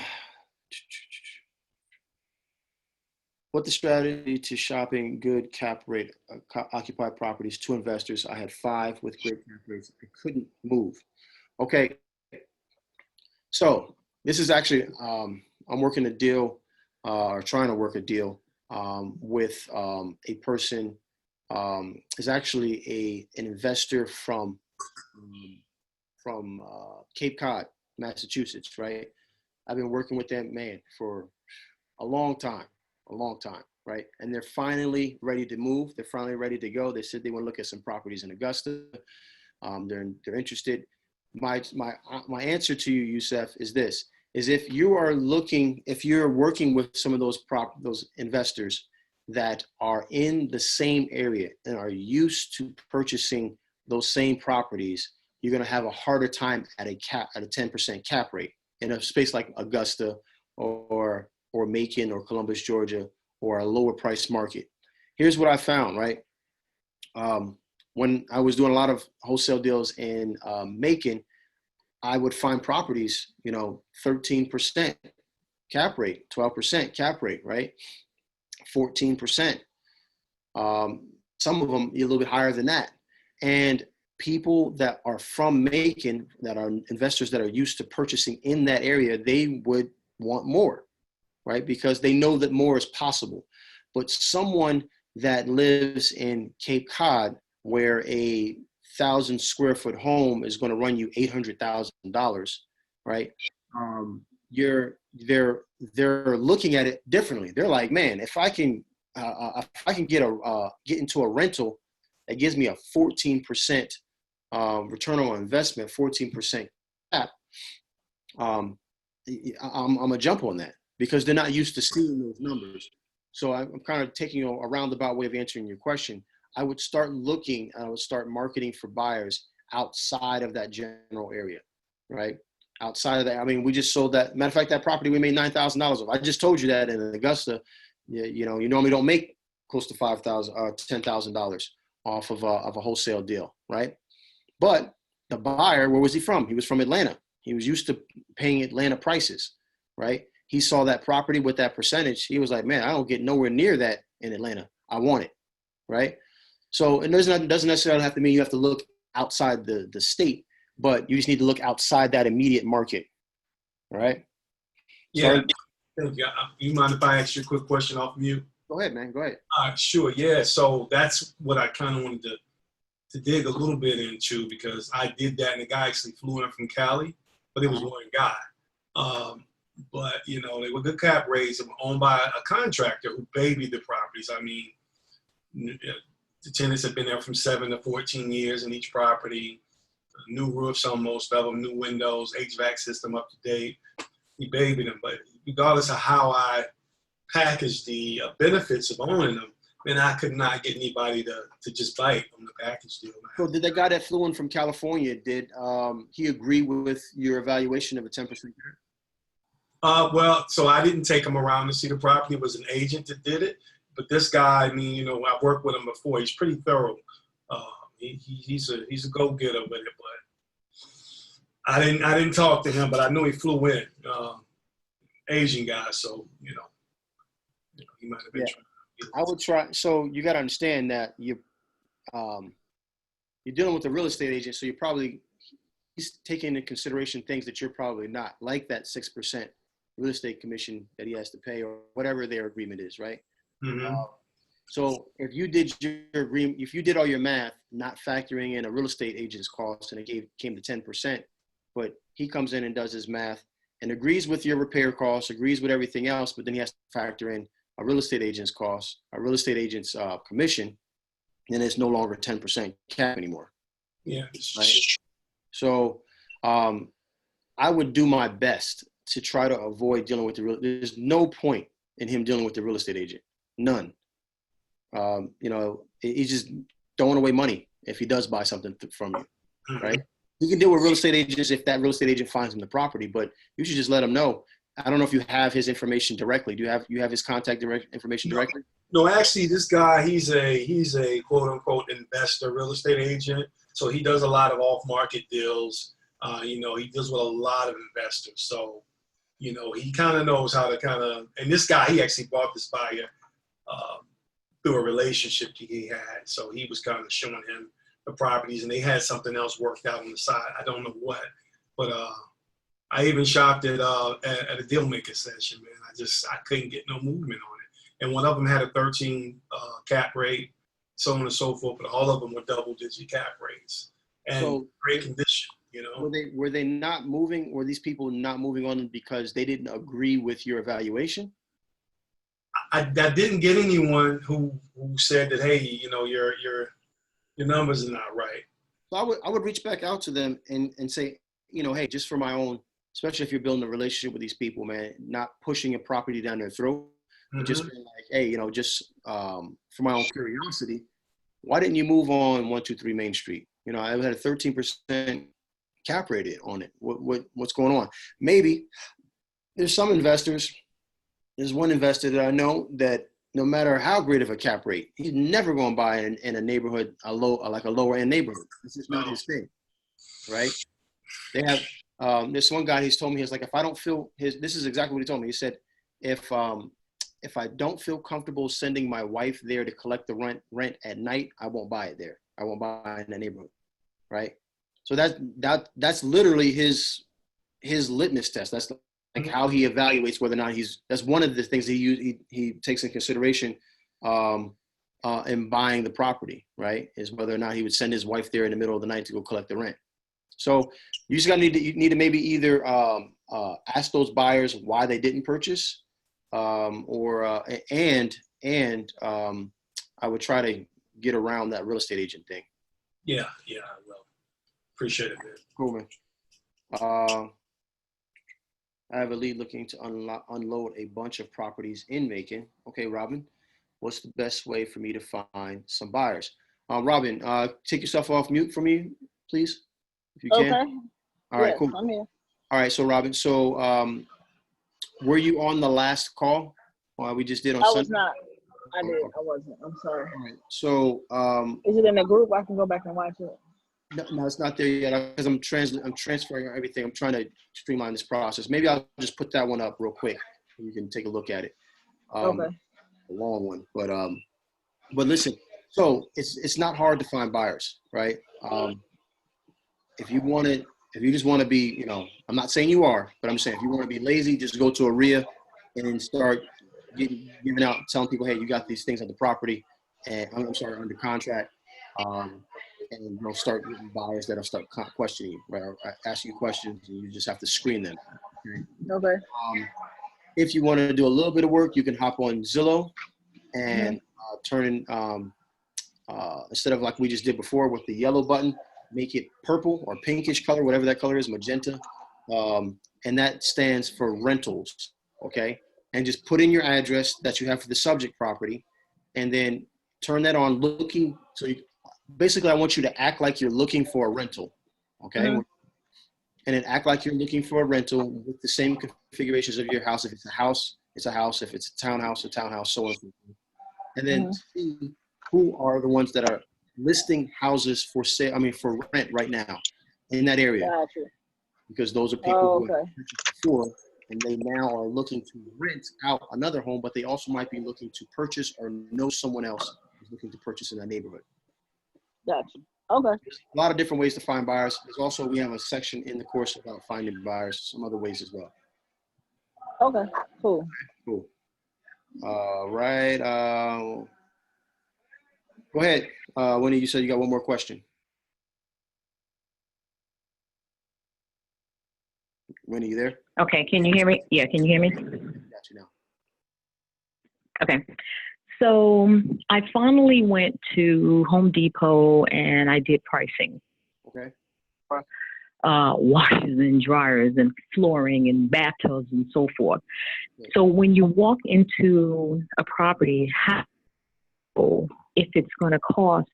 S1: the strategy to shopping good cap rate occupied properties to investors? I had 5 with great cap rates. I couldn't move. Okay. So this is actually, I'm working a deal or trying to work a deal with a person is actually an investor from Cape Cod, Massachusetts, right? I've been working with them, man, for a long time, right? And they're finally ready to move. They're finally ready to go. They said they want to look at some properties in Augusta. They're interested. My answer to you, Youssef, is this: if you're working with some of those investors that are in the same area and are used to purchasing those same properties, you're going to have a harder time at a 10% cap rate in a space like Augusta or Macon or Columbus, Georgia, or a lower price market. Here's what I found, right? When I was doing a lot of wholesale deals in Macon, I would find properties, 13% cap rate, 12% cap rate, right? 14%. Some of them a little bit higher than that. And people that are from Macon, that are investors that are used to purchasing in that area, they would want more, right? Because they know that more is possible. But someone that lives in Cape Cod, where a 1,000 square foot home is going to run you $800,000, right? They're looking at it differently. They're like, man, if I can get into a rental that gives me a 14% return on investment, 14% cap, I'm a jump on that, because they're not used to seeing those numbers. So I'm kind of taking a roundabout way of answering your question. I would start marketing for buyers outside of that general area, right? Outside of that, I mean, we just sold that. Matter of fact, that property we made $9,000 off. I just told you that in Augusta, you normally don't make close to $5,000 or $10,000 off of a wholesale deal, right? But the buyer, where was he from? He was from Atlanta. He was used to paying Atlanta prices, right? He saw that property with that percentage. He was like, man, I don't get nowhere near that in Atlanta. I want it, right? So it doesn't necessarily have to mean you have to look outside the state, but you just need to look outside that immediate market, all right?
S3: Yeah.
S1: So
S3: Thank you. You mind if I ask you a quick question off mute?
S1: Go ahead, man. Go ahead.
S3: Sure. Yeah. So that's what I kind of wanted to dig a little bit into, because I did that, and the guy actually flew in from Cali, but it was one guy. But you know, they were good cap rates. They were owned by a contractor who babied the properties. I mean, the tenants have been there from 7 to 14 years in each property. New roofs on most of them, new windows, HVAC system up to date. He babied them, but regardless of how I packaged the benefits of owning them, then I could not get anybody to just bite on the package deal.
S1: So did the guy that flew in from California, did he agree with your evaluation of a 10%?
S3: Well, so I didn't take him around to see the property. It was an agent that did it. But this guy, I mean, you know, I've worked with him before. He's pretty thorough. He's a go-getter with it. But I didn't talk to him, but I know he flew in. Asian guy, so you know he might have been.
S1: Yeah. I would try. So you got to understand that you're dealing with a real estate agent, so he's taking into consideration things that you're probably not, like that 6% real estate commission that he has to pay, or whatever their agreement is, right?
S3: Mm-hmm.
S1: So if you did your agreement, if you did all your math, not factoring in a real estate agent's cost, and it came to 10%, but he comes in and does his math and agrees with your repair costs, agrees with everything else, but then he has to factor in a real estate agent's cost, a real estate agent's commission, then it's no longer 10% cap anymore.
S3: Yeah.
S1: Right? So I would do my best to try to avoid dealing with there's no point in him dealing with the real estate agent. None. You know, he's just throwing away money if he does buy something from you, right? You can deal with real estate agents if that real estate agent finds him the property, but you should just let him know. I don't know if you have his information directly. Do you have his contact information directly?
S3: No, actually, this guy, he's a quote unquote investor, real estate agent. So he does a lot of off market deals. You know, he deals with a lot of investors. So, you know, he kind of knows how to and this guy, he actually bought this buyer through a relationship he had. So he was kind of showing him the properties, and they had something else worked out on the side. I don't know what, but I even shopped at a deal maker session, man. I couldn't get no movement on it. And one of them had a 13 cap rate, so on and so forth, but all of them were double-digit cap rates and
S1: so,
S3: great condition. You know,
S1: were they not moving? Were these people not moving on because they didn't agree with your evaluation?
S3: I didn't get anyone who said that, hey, you know, your numbers are not right.
S1: So I would reach back out to them and say, you know, hey, just for my own, especially if you're building a relationship with these people, man, not pushing a property down their throat, but just being like, hey, you know, just for my own curiosity, why didn't you move on 123 Main Street? You know, I had a 13% cap rated on it. What's going on? Maybe there's some investors. There's one investor that I know that no matter how great of a cap rate, he's never going to buy in a neighborhood, like a lower end neighborhood. This is not his thing, right? They have this one guy. He's told me, he's like, if I don't feel this is exactly what he told me. He said, if I don't feel comfortable sending my wife there to collect the rent at night, I won't buy it there. I won't buy it in the neighborhood, right? So that's literally his litmus test. That's like how he evaluates whether or not that's one of the things he takes in consideration in buying the property, right? Is whether or not he would send his wife there in the middle of the night to go collect the rent. So you just need to maybe either ask those buyers why they didn't purchase, or I would try to get around that real estate agent thing.
S3: Yeah, I will. Appreciate it, man.
S1: Cool, man. I have a lead looking to unload a bunch of properties in Macon. Okay, Robin, what's the best way for me to find some buyers? Robin, take yourself off mute for me, please, if you can.
S4: Okay.
S1: All right,
S4: yes,
S1: cool.
S4: I'm here.
S1: All right, so Robin, were you on the last call we just did on Sunday?
S4: I was not. I wasn't. I'm sorry.
S1: All right, so
S4: is it in a group? I can go back and watch it.
S1: No, it's not there yet because I'm transferring everything. I'm trying to streamline this process. Maybe I'll just put that one up real quick. And you can take a look at it.
S4: Okay.
S1: A long one, but listen. So it's not hard to find buyers, right? If you just want to be, you know, I'm not saying you are, but I'm saying if you want to be lazy, just go to a RIA and then start giving out, telling people, hey, you got these things on the property, and I'm sorry, under contract, and start getting buyers that'll start questioning you, right? Or asking you questions, and you just have to screen them.
S4: Okay.
S1: If you want to do a little bit of work, you can hop on Zillow and turn in, instead of like we just did before with the yellow button, make it purple or pinkish color, whatever that color is, magenta. And that stands for rentals, okay? And just put in your address that you have for the subject property, and then turn that on looking. So basically, I want you to act like you're looking for a rental, okay? And then act like you're looking for a rental with the same configurations of your house. If it's a house, it's a house. If it's a townhouse, so on and so forth. And then see who are the ones that are listing houses for sale, for rent right now in that area.
S4: Gotcha.
S1: Because those are people who have purchased before, and they now are looking to rent out another home, but they also might be looking to purchase or know someone else who's looking to purchase in that neighborhood.
S4: Gotcha. Okay.
S1: There's a lot of different ways to find buyers. There's also, we have a section in the course about finding buyers, some other ways as well.
S4: Okay, cool.
S1: Cool. Right. Go ahead. Winnie, you said you got one more question. Winnie, you there?
S2: Okay, can you hear me? Yeah, can you hear me?
S1: Got you now.
S2: Okay. So I finally went to Home Depot and I did pricing.
S1: Okay.
S2: Washers and dryers and flooring and bathtubs and so forth. So when you walk into a property, if it's going to cost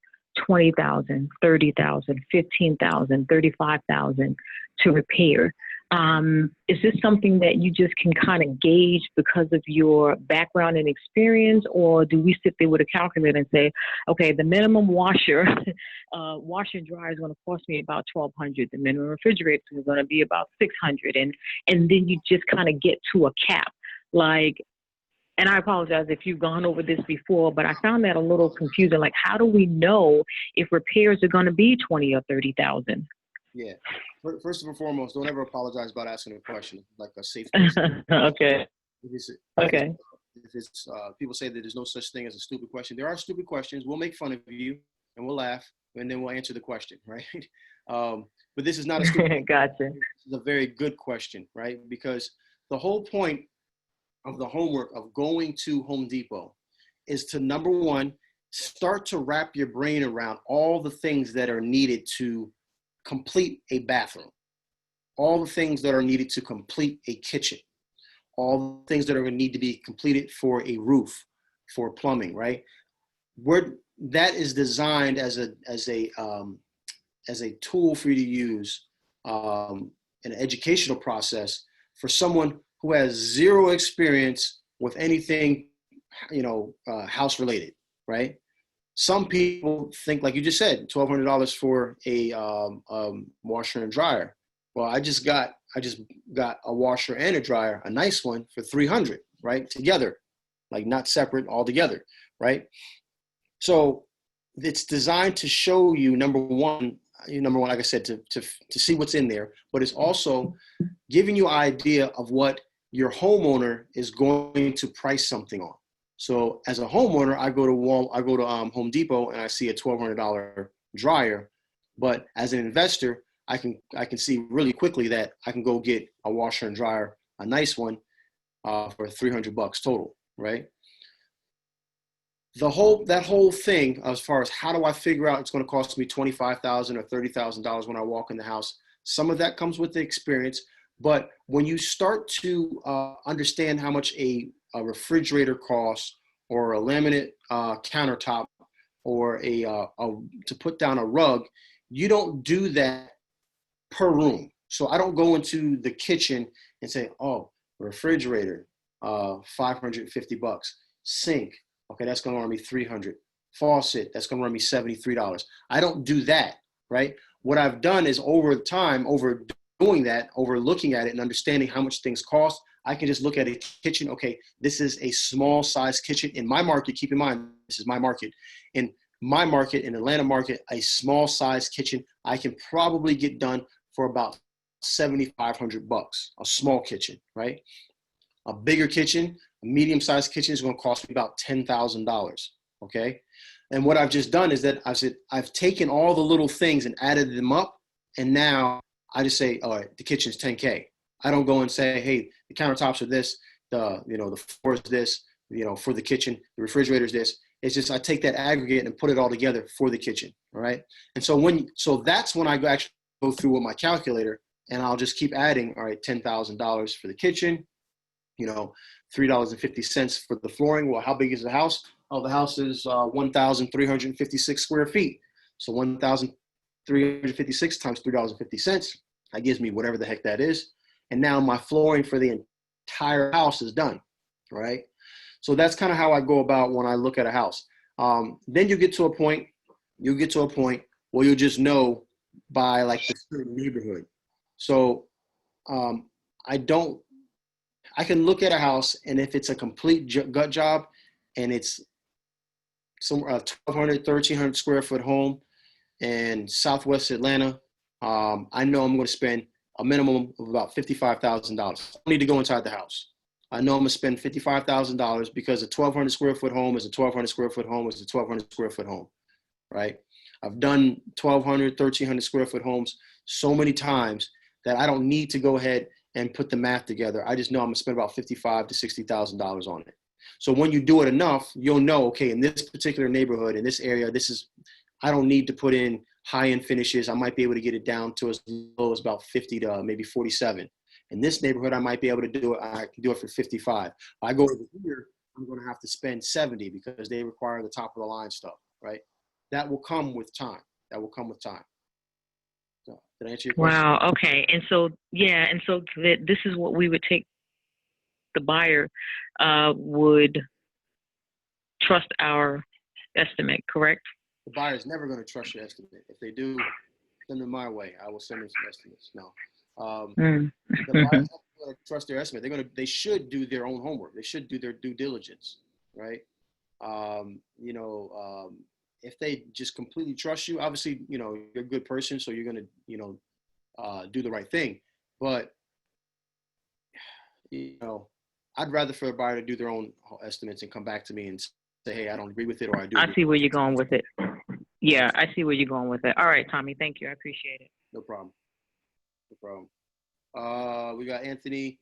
S2: $20,000, $30,000, $15,000, $35,000 to repair, is this something that you just can kind of gauge because of your background and experience, or do we sit there with a calculator and say, okay, the minimum washer and dryer is going to cost me about $1,200, the minimum refrigerator is going to be about $600, and then you just kind of get to a cap, like. And I apologize if you've gone over this before, but I found that a little confusing. Like, how do we know if repairs are going to be $20,000 or $30,000?
S1: Yeah. First and foremost, don't ever apologize about asking a question, like a safe question.
S2: Okay. Okay.
S1: If it's people say that there's no such thing as a stupid question. There are stupid questions. We'll make fun of you and we'll laugh, and then we'll answer the question, right? But this is not a stupid question.
S2: Gotcha.
S1: This is a very good question, right? Because the whole point of the homework of going to Home Depot is to, number one, start to wrap your brain around all the things that are needed to complete a bathroom, all the things that are needed to complete a kitchen, all the things that are going to need to be completed for a roof, for plumbing, right? That is designed as a tool for you to use in an educational process for someone who has zero experience with anything, house related, right? Some people think, like you just said, $1,200 for a washer and dryer. Well, I just got a washer and a dryer, a nice one, for $300, right? Together, like not separate, all together, right? So it's designed to show you, number one, like I said, to see what's in there, but it's also giving you an idea of what your homeowner is going to price something on. So as a homeowner, I go to Home Depot and I see a $1,200 dryer, but as an investor, I can see really quickly that I can go get a washer and dryer, a nice one, for $300 total, right? That whole thing, as far as how do I figure out it's going to cost me $25,000 or $30,000 when I walk in the house, some of that comes with the experience. But when you start to understand how much a refrigerator costs, or a laminate countertop, or to put down a rug, you don't do that per room. So I don't go into the kitchen and say, oh, refrigerator, $550, sink, okay, that's going to run me $300, faucet, that's going to run me $73. I don't do that, right? What I've done is over time, over doing that, over looking at it and understanding how much things cost, I can just look at a kitchen. Okay, this is a small size kitchen in my market. Keep in mind, this is my market. In my market, in Atlanta market, a small size kitchen, I can probably get done for about $7,500, a small kitchen, right? A bigger kitchen, a medium-sized kitchen is going to cost me about $10,000. Okay. And what I've just done is that I've taken all the little things and added them up. And now I just say, all right, the kitchen's 10K. I don't go and say, hey, the countertops are this, the floor is this, for the kitchen, the refrigerator is this. It's just, I take that aggregate and put it all together for the kitchen. All right. And so that's when I actually go through with my calculator, and I'll just keep adding, all right, $10,000 for the kitchen, $3.50 for the flooring. Well, how big is the house? Oh, the house is 1,356 square feet. So 1,356 times $3.50, that gives me whatever the heck that is. And now my flooring for the entire house is done, right? So that's kind of how I go about when I look at a house. Then you get to a point where you'll just know by like the certain neighborhood. So I can look at a house, and if it's a complete gut job and it's somewhere 1,200, 1,300 square foot home in Southwest Atlanta, I know I'm going to spend a minimum of about $55,000. I don't need to go inside the house. I know I'm going to spend $55,000 because a 1,200 square foot home is a 1,200 square foot home is a 1,200 square foot home, right? I've done 1,200, 1,300 square foot homes so many times that I don't need to go ahead and put the math together. I just know I'm going to spend about $55,000 to $60,000 on it. So when you do it enough, you'll know, okay, in this particular neighborhood, in this area, I don't need to put in high-end finishes. I might be able to get it down to as low as about 50 to maybe 47. In this neighborhood, I might be able to do it. I can do it for 55. I go over here, I'm going to have to spend 70 because they require the top of the line stuff, right? That will come with time. So, did I answer your question?
S2: Wow. Okay. And so, this is what we would take. The buyer would trust our estimate, correct?
S1: The buyer's never going to trust your estimate. If they do, send them my way. I will send them some estimates. No. The buyer's not going to trust their estimate. They should do their own homework. They should do their due diligence, right? If they just completely trust you, obviously, you're a good person, so you're going to, do the right thing. But, I'd rather for a buyer to do their own estimates and come back to me and say, hey, I don't agree with it, or I do.
S2: I see where you're going with it. Yeah, I see where you're going with it. All right, Tommy, thank you. I appreciate it.
S1: No problem. We got Anthony.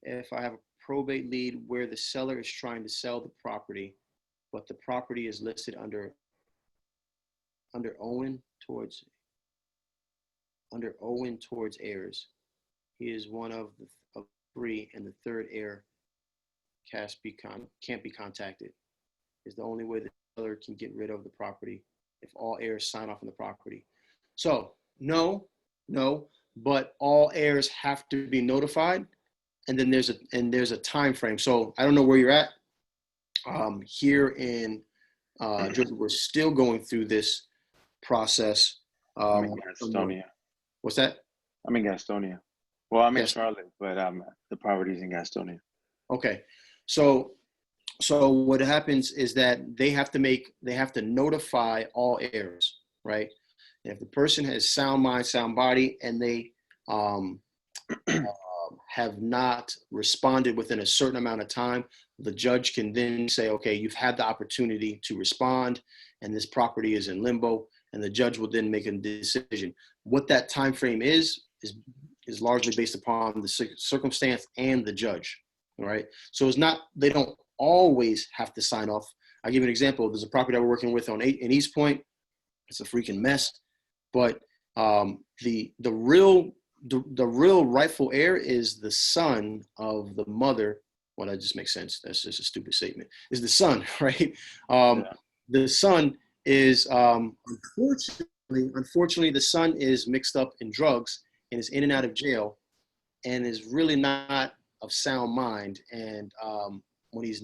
S1: If I have a probate lead where the seller is trying to sell the property, but the property is listed under Owen towards heirs. He is one of three, and the third heir can't be contacted. Is the only way the seller can get rid of the property if all heirs sign off on the property. So no, but all heirs have to be notified, and then there's a time frame. So I don't know where you're at. Here in Georgia, we're still going through this process.
S5: I'm in Gastonia.
S1: What's that?
S5: I'm in Gastonia. Well, I'm in Charlotte, but the property's in Gastonia.
S1: Okay. So what happens is that they have to notify all heirs, right? And if the person has sound mind, sound body, and they have not responded within a certain amount of time, the judge can then say, okay, you've had the opportunity to respond, and this property is in limbo, and the judge will then make a decision. What that time frame is largely based upon the circumstance and the judge, all right? So they don't always have to sign off. I'll give you an example. There's a property that we're working with in East Point. It's a freaking mess, but the real rightful heir is the son of the mother. Well, that just makes sense. That's just a stupid statement. Is the son, right? The son is unfortunately the son is mixed up in drugs and is in and out of jail, and is really not of sound mind. And when he's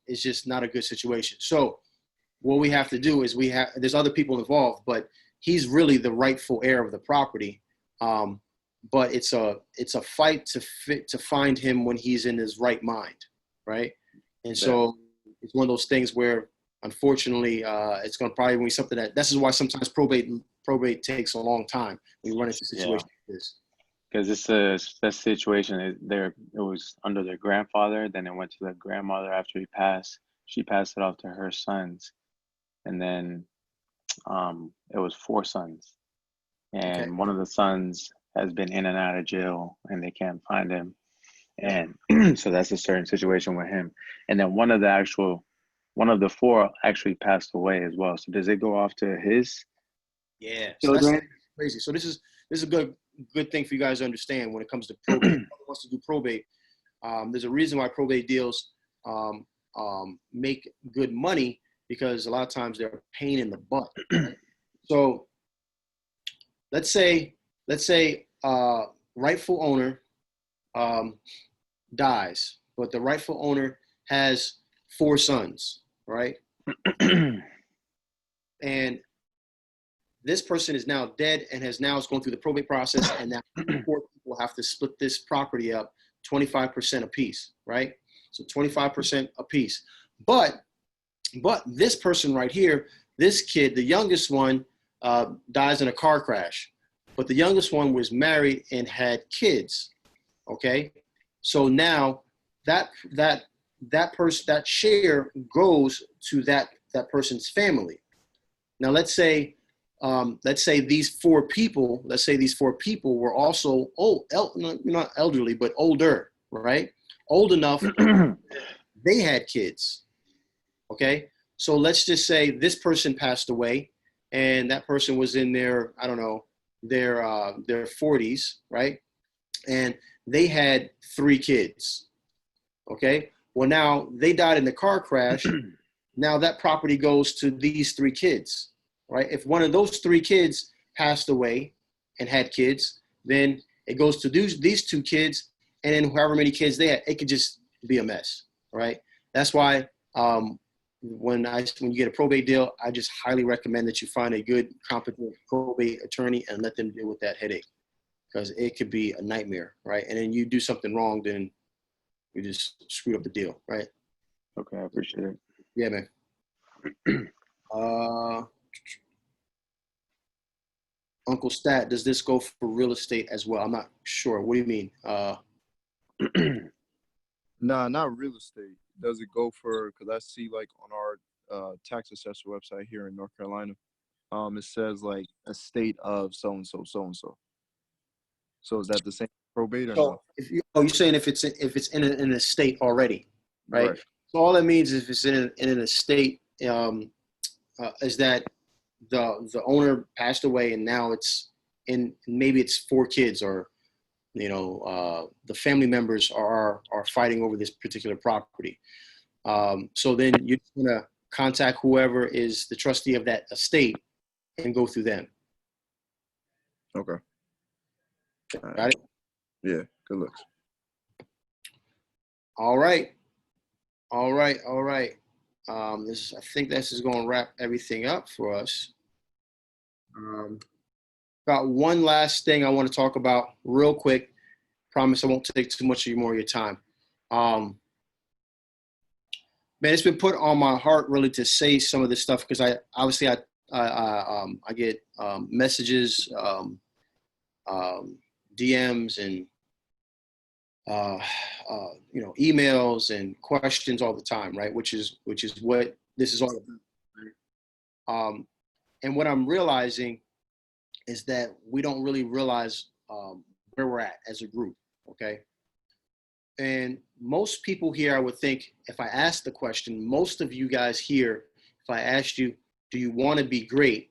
S1: it's just not a good situation. So what we have to do is there's other people involved, but he's really the rightful heir of the property. But it's a fight to find him when he's in his right mind, right? And so it's one of those things where, unfortunately, it's going to probably be something this is why sometimes probate takes a long time when you run into situations like this.
S5: Because that situation is there. It was under their grandfather, then it went to their grandmother after he passed. She passed it off to her sons, and then it was 4 sons,
S1: Okay.
S5: and one of the sons has been in and out of jail, and they can't find him, and so that's a certain situation with him. And then one of the 4 actually passed away as well. So does it go off to his
S1: Yeah. So that's
S5: children?
S1: crazy. So this is a good thing for you guys to understand when it comes to probate. Whoever wants to do probate, there's a reason why probate deals make good money, because a lot of times they're a pain in the butt. So let's say rightful owner dies, but the rightful owner has 4 sons, right? And this person is now dead and is going through the probate process, and now 4 people have to split this property up 25% apiece, right? So 25% apiece. But this person right here, this kid, the youngest one, dies in a car crash, but the youngest one was married and had kids. Okay, so now that share goes to that person's family. Now let's say these 4 people were also old, not elderly, but older, right? Old enough, they had kids. Okay, so let's just say this person passed away, and that person was in their, I don't know, their 40s, right? And they had 3 kids. Okay, well now they died in the car crash. Now that property goes to these 3 kids, right? If one of those 3 kids passed away and had kids, then it goes to these 2 kids, and then however many kids they had, it could just be a mess, right? That's why when you get a probate deal, I just highly recommend that you find a good, competent probate attorney and let them deal with that headache, because it could be a nightmare, right? And then you do something wrong, then you just screwed up the deal, right?
S5: Okay, I appreciate it.
S1: Yeah, man. Uncle Stat, does this go for real estate as well? I'm not sure. What do you mean?
S6: Nah, not real estate. Does it go for, because I see like on our tax assessor website here in North Carolina, it says like estate of so and so, so and so. So is that the same probate or no?
S1: You're saying if it's in an estate already, right? So all that means is if it's in an estate, is that the owner passed away and now it's in, maybe it's 4 kids, or the family members are fighting over this particular property. So then you're gonna contact whoever is the trustee of that estate and go through them.
S6: Okay.
S1: Got it?
S6: Yeah, good looks.
S1: All right. I think this is going to wrap everything up for us. Got one last thing I want to talk about real quick. Promise I won't take too much more of your time. Man, it's been put on my heart really to say some of this stuff, because I get messages, DMs, and emails and questions all the time, right? Which is what this is all about. Right? And what I'm realizing is that we don't really realize where we're at as a group, okay? And most people here, I would think, if I asked the question, most of you guys here, if I asked you, do you want to be great?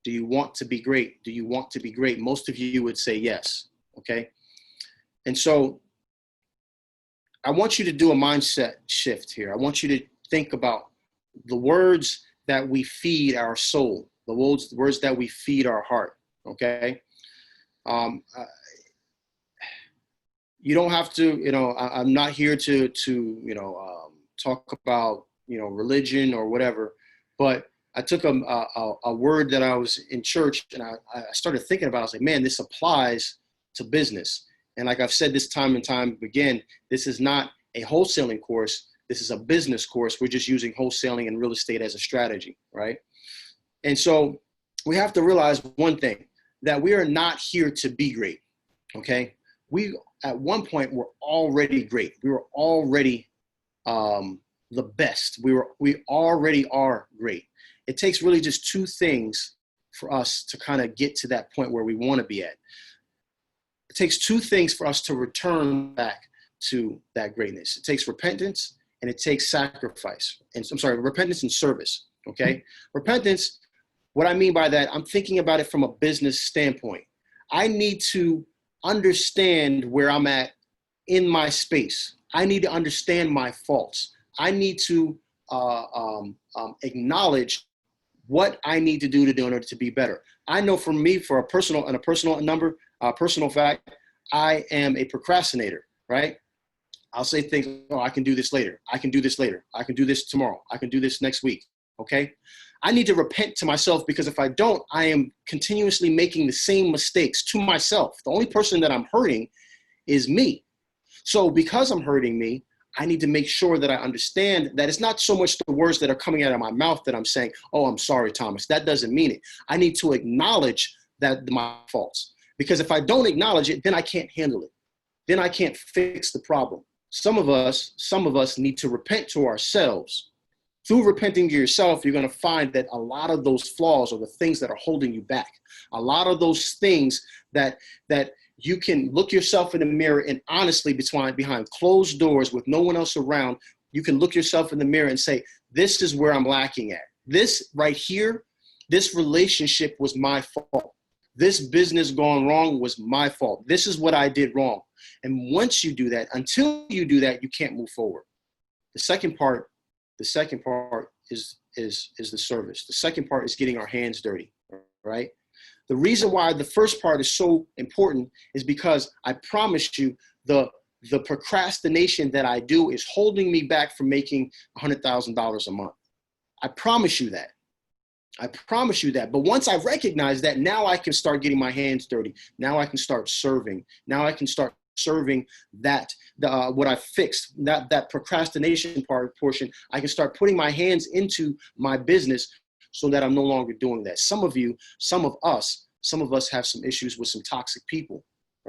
S1: Do you want to be great? Do you want to be great? Most of you would say yes, okay? And so I want you to do a mindset shift here. I want you to think about the words that we feed our soul, the words that we feed our heart, okay? You don't have to, I'm not here to talk about, religion or whatever, but I took a word that I was in church, and I started thinking about it. I was like, man, this applies to business. And like I've said this time and time again, this is not a wholesaling course. This is a business course. We're just using wholesaling and real estate as a strategy, right? And so we have to realize one thing, that we are not here to be great. Okay. We, at one point, were already great. We were already the best. We already are great. It takes really just two things for us to kind of get to that point where we want to be at. It takes two things for us to return back to that greatness. It takes repentance and it takes sacrifice. And I'm sorry, repentance and service. Okay. Repentance, what I mean by that, I'm thinking about it from a business standpoint. I need to understand where I'm at in my space. I need to understand my faults. I need to acknowledge what I need to do in order to be better. I know for me, for a personal fact, I am a procrastinator, right? I'll say things, oh, I can do this later. I can do this later. I can do this tomorrow. I can do this next week. Okay. I need to repent to myself, because if I don't, I am continuously making the same mistakes to myself. The only person that I'm hurting is me. So because I'm hurting me, I need to make sure that I understand that it's not so much the words that are coming out of my mouth that I'm saying, oh, I'm sorry, Thomas. That doesn't mean it. I need to acknowledge that my faults, because if I don't acknowledge it, then I can't handle it. Then I can't fix the problem. Some of us need to repent to ourselves. Through repenting to yourself, you're going to find that a lot of those flaws are the things that are holding you back. A lot of those things that you can look yourself in the mirror and honestly, behind closed doors with no one else around, you can look yourself in the mirror and say, this is where I'm lacking at. This right here, this relationship was my fault. This business gone wrong was my fault. This is what I did wrong. And once you do that, until you do that, you can't move forward. The second part is the service. The second part is getting our hands dirty, right? The reason why the first part is so important is because I promise you the procrastination that I do is holding me back from making $100,000 a month. I promise you that. I promise you that. But once I recognize that, now I can start getting my hands dirty. Now I can start serving. Now I can start serving what I fixed, that procrastination portion. I can start putting my hands into my business so that I'm no longer doing that. Some of us have some issues with some toxic people,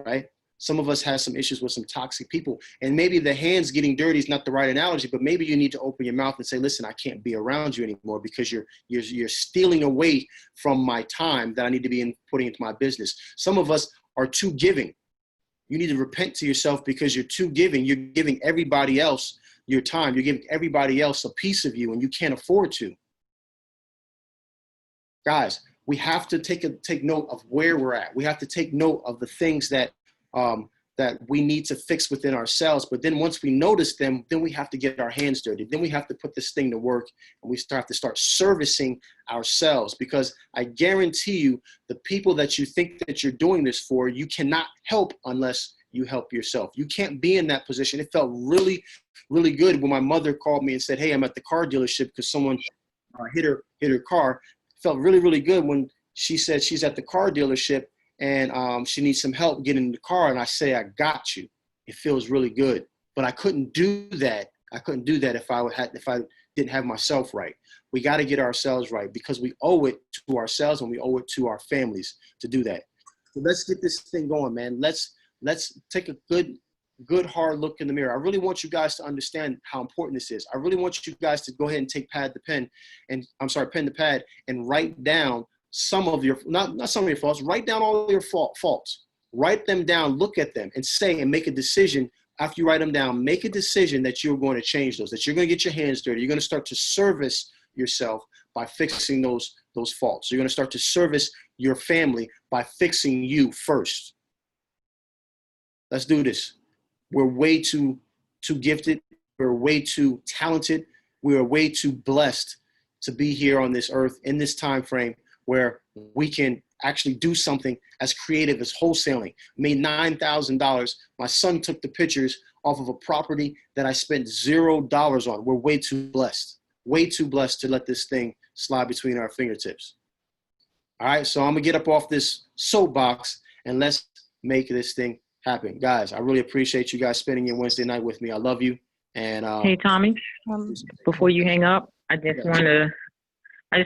S1: right? Some of us have some issues with some toxic people. And maybe the hands getting dirty is not the right analogy, but maybe you need to open your mouth and say, listen, I can't be around you anymore because you're stealing away from my time that I need to be putting into my business. Some of us are too giving. You need to repent to yourself because you're too giving. You're giving everybody else your time. You're giving everybody else a piece of you, and you can't afford to. Guys, we have to take note of where we're at. We have to take note of the things that we need to fix within ourselves. But then once we notice them, then we have to get our hands dirty. Then we have to put this thing to work, and we have to start servicing ourselves, because I guarantee you the people that you think that you're doing this for, you cannot help unless you help yourself. You can't be in that position. It felt really, really good when my mother called me and said, hey, I'm at the car dealership because someone hit her car. It felt really, really good when she said she's at the car dealership and she needs some help getting in the car, and I say, I got you. It feels really good. But I couldn't do that. I couldn't do that if I didn't have myself right. We got to get ourselves right, because we owe it to ourselves and we owe it to our families to do that. So let's get this thing going, man. Let's take a good hard look in the mirror. I really want you guys to understand how important this is. I really want you guys to go ahead and take pen to pad and write down some of your, not some of your faults, write down all your faults. Write them down, look at them, and say and make a decision. After you write them down, make a decision that you're going to change those, that you're going to get your hands dirty. You're going to start to service yourself by fixing those faults. You're going to start to service your family by fixing you first. Let's do this. We're way too gifted. We're way too talented. We are way too blessed to be here on this earth in this time frame where we can actually do something as creative as wholesaling. Made $9,000. My son took the pictures off of a property that I spent $0 on. We're way too blessed to let this thing slide between our fingertips. All right, so I'm gonna get up off this soapbox and let's make this thing happen. Guys, I really appreciate you guys spending your Wednesday night with me. I love you. And
S2: hey, Tommy, before you hang up, I just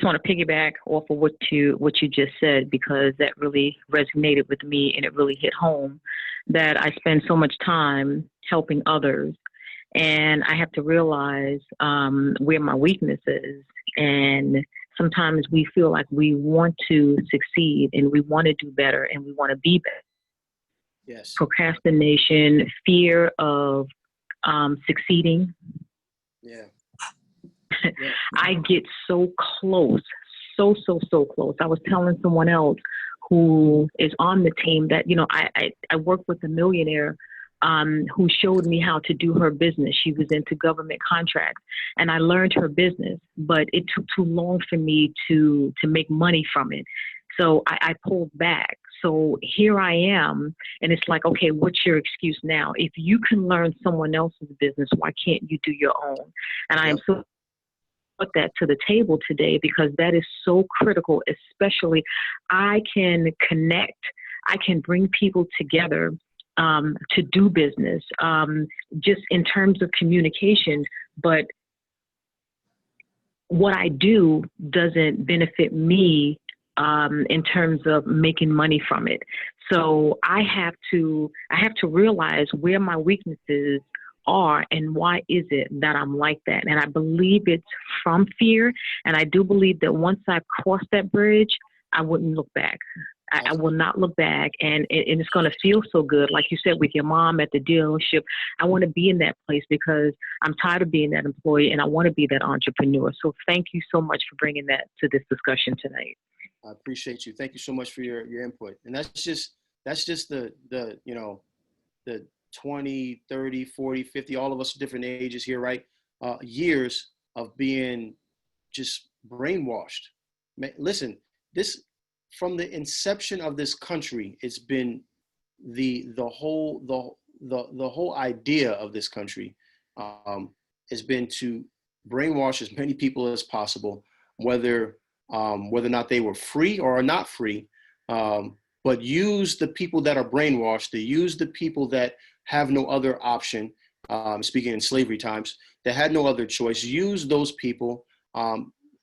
S2: want to piggyback off of what you just said, because that really resonated with me and it really hit home. that I spend so much time helping others, and I have to realize where my weakness is. And sometimes we feel like we want to succeed and we want to do better and we want to be better.
S1: Yes.
S2: Procrastination, fear of succeeding.
S1: Yeah.
S2: I get so close, so close. I was telling someone else who is on the team that, you know, I work with a millionaire who showed me how to do her business. She was into government contracts, and I learned her business, but it took too long for me to make money from it. So I pulled back. So here I am, and it's like, okay, what's your excuse now? If you can learn someone else's business, why can't you do your own? And I am so put that to the table today, because that is so critical. Especially, I can connect, I can bring people together to do business, just in terms of communication. But what I do doesn't benefit me in terms of making money from it. So I have to realize where my weaknesses are and why is it that I'm like that. And I believe it's from fear. And I do believe that once I've crossed that bridge, I wouldn't look back. I will not look back, and it's going to feel so good. Like you said, with your mom at the dealership, I want to be in that place because I'm tired of being that employee and I want to be that entrepreneur. So thank you so much for bringing that to this discussion tonight.
S1: I appreciate you. Thank you so much for your input. And that's just the you know, the 20, 30, 40, 50, all of us different ages here, right? Years of being just brainwashed. Listen, this, from the inception of this country, it's been the whole idea of this country has been to brainwash as many people as possible, whether or not they were free or are not free, but use the people that are brainwashed, to use the people that have no other option, speaking in slavery times, that had no other choice, use those people,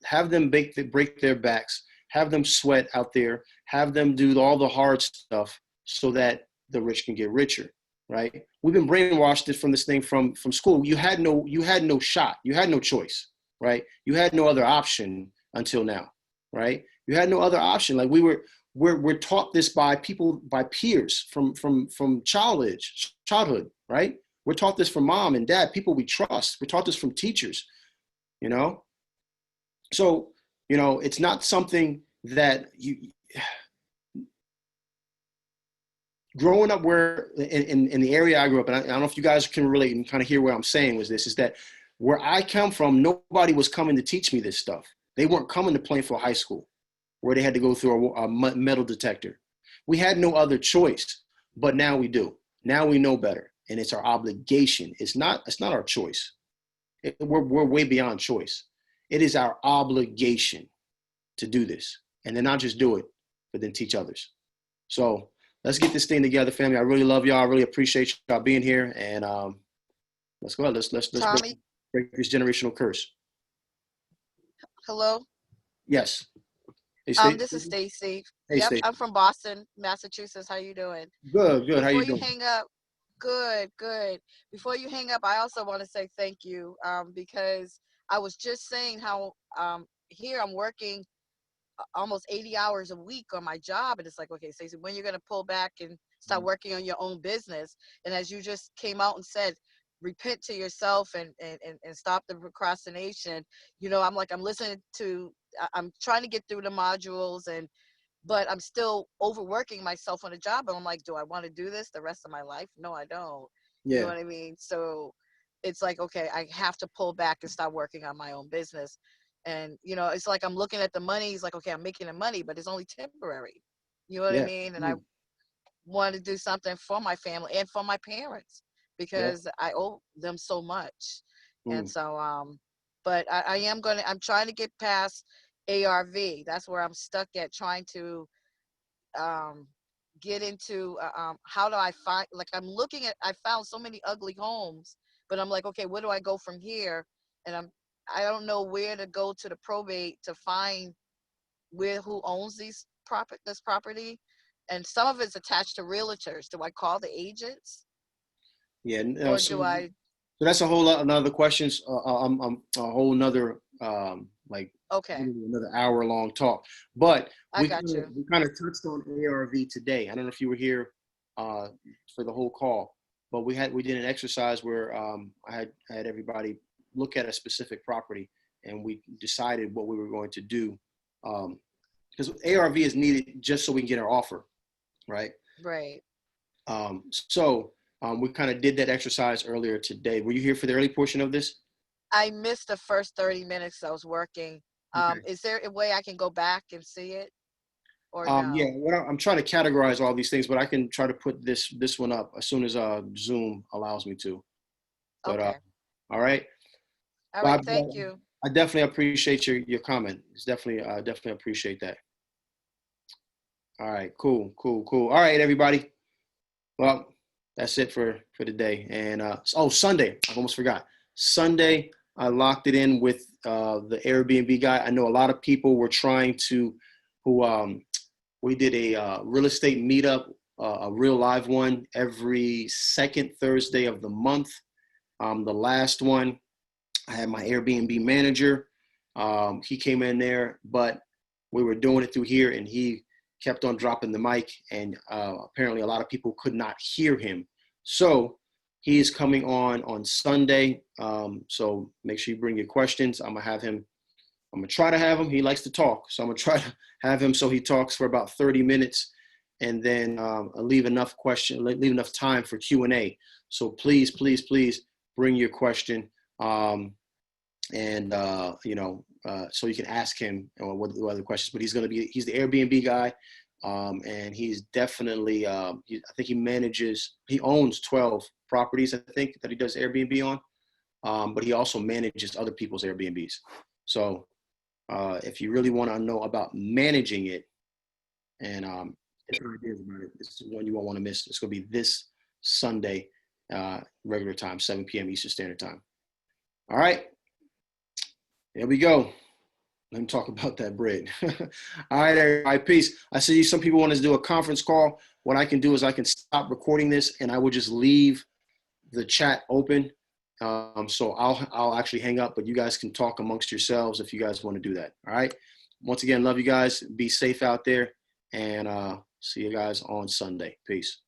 S1: have them break their backs, have them sweat out there, have them do all the hard stuff so that the rich can get richer, right? We've been brainwashed from this thing from school. You had no shot. You had no choice, right? You had no other option until now, right? You had no other option. Like we're taught this by people, by peers from childhood, right? We're taught this from mom and dad, people we trust. We're taught this from teachers, you know? So, you know, it's not something that growing up where in the area I grew up, and I don't know if you guys can relate and kind of hear what I'm saying is that where I come from, nobody was coming to teach me this stuff. They weren't coming to Plainfield High School where they had to go through a metal detector. We had no other choice, but now we do. Now we know better, and it's our obligation. It's not our choice. We're way beyond choice. It is our obligation to do this, and then not just do it, but then teach others. So let's get this thing together, family. I really love y'all. I really appreciate y'all being here, and let's go ahead. Let's break this generational curse.
S7: Hello.
S1: Yes.
S7: Hey, this is Stacy.
S1: Hey,
S7: yep,
S1: Stacey.
S7: I'm from Boston, Massachusetts. How you doing?
S1: Good. How you doing?
S7: Before you hang up, good. Before you hang up, I also want to say thank you because I was just saying how here I'm working almost 80 hours a week on my job, and it's like, okay, Stacey, when you're gonna pull back and start working on your own business? And as you just came out and said, repent to yourself and stop the procrastination. You know, I'm listening to, I'm trying to get through the modules, but I'm still overworking myself on a job. And I'm like, do I want to do this the rest of my life? No, I don't.
S1: Yeah.
S7: You know what I mean? So it's like, okay, I have to pull back and start working on my own business. And, you know, it's like I'm looking at the money. It's like, okay, I'm making the money, but it's only temporary. You know what I mean? And I want to do something for my family and for my parents because I owe them so much. And so, but I'm trying to get past ARV. That's where I'm stuck at, trying to get into how do I find, like I found so many ugly homes, but I'm like, okay, where do I go from here? And I don't know where to go to the probate to find who owns this property. and some of it's attached to realtors. Do I call the agents
S1: Yeah.
S7: or
S1: So,
S7: do I?
S1: so that's a whole lot another questions. A whole nother like
S7: Okay,
S1: another hour long talk. But
S7: I got you.
S1: we kind of touched on ARV today. I don't know if you were here for the whole call, but we did an exercise where I had everybody look at a specific property, and we decided what we were going to do. Because ARV is needed just so we can get our offer, right?
S7: Right.
S1: We kind of did that exercise earlier today. Were you here for the early portion of this?
S7: I missed the first 30 minutes. I was working.
S1: Okay.
S7: Is there a way I can go back and see it or
S1: Yeah,
S7: no?
S1: well, I'm trying to categorize all these things, but I can try to put this one up as soon as Zoom allows me to. But
S7: Okay.
S1: all right.
S7: All right.
S1: Bob,
S7: Thank you.
S1: I definitely appreciate your comment. It's definitely appreciate that. All right, cool. All right, everybody. Well, that's it for today. And Sunday, I almost forgot. Sunday, I locked it in with the Airbnb guy. I know a lot of people were trying to, we did a real estate meetup, a real live one every second Thursday of the month. The last one, I had my Airbnb manager. He came in there, but we were doing it through here, and he kept on dropping the mic, and apparently a lot of people could not hear him. So he is coming on Sunday. So make sure you bring your questions. I'm gonna try to have him. He likes to talk, so I'm gonna try to have him so he talks for about 30 minutes, and then leave enough time for Q&A. So please bring your question, so you can ask him what other questions. But he's the Airbnb guy, and he's definitely I think he owns 12 properties, I think, that he does Airbnb on, but he also manages other people's Airbnbs. So if you really want to know about managing it and different ideas about it, this is one you won't want to miss. It's going to be this Sunday, regular time, 7 p.m. Eastern Standard Time. All right, there we go. Let me talk about that bread. All right, everybody, peace. I see some people want to do a conference call. What I can do is I can stop recording this, and I will just leave the chat open. So I'll actually hang up, but you guys can talk amongst yourselves if you guys want to do that. All right. Once again, love you guys. Be safe out there, and see you guys on Sunday. Peace.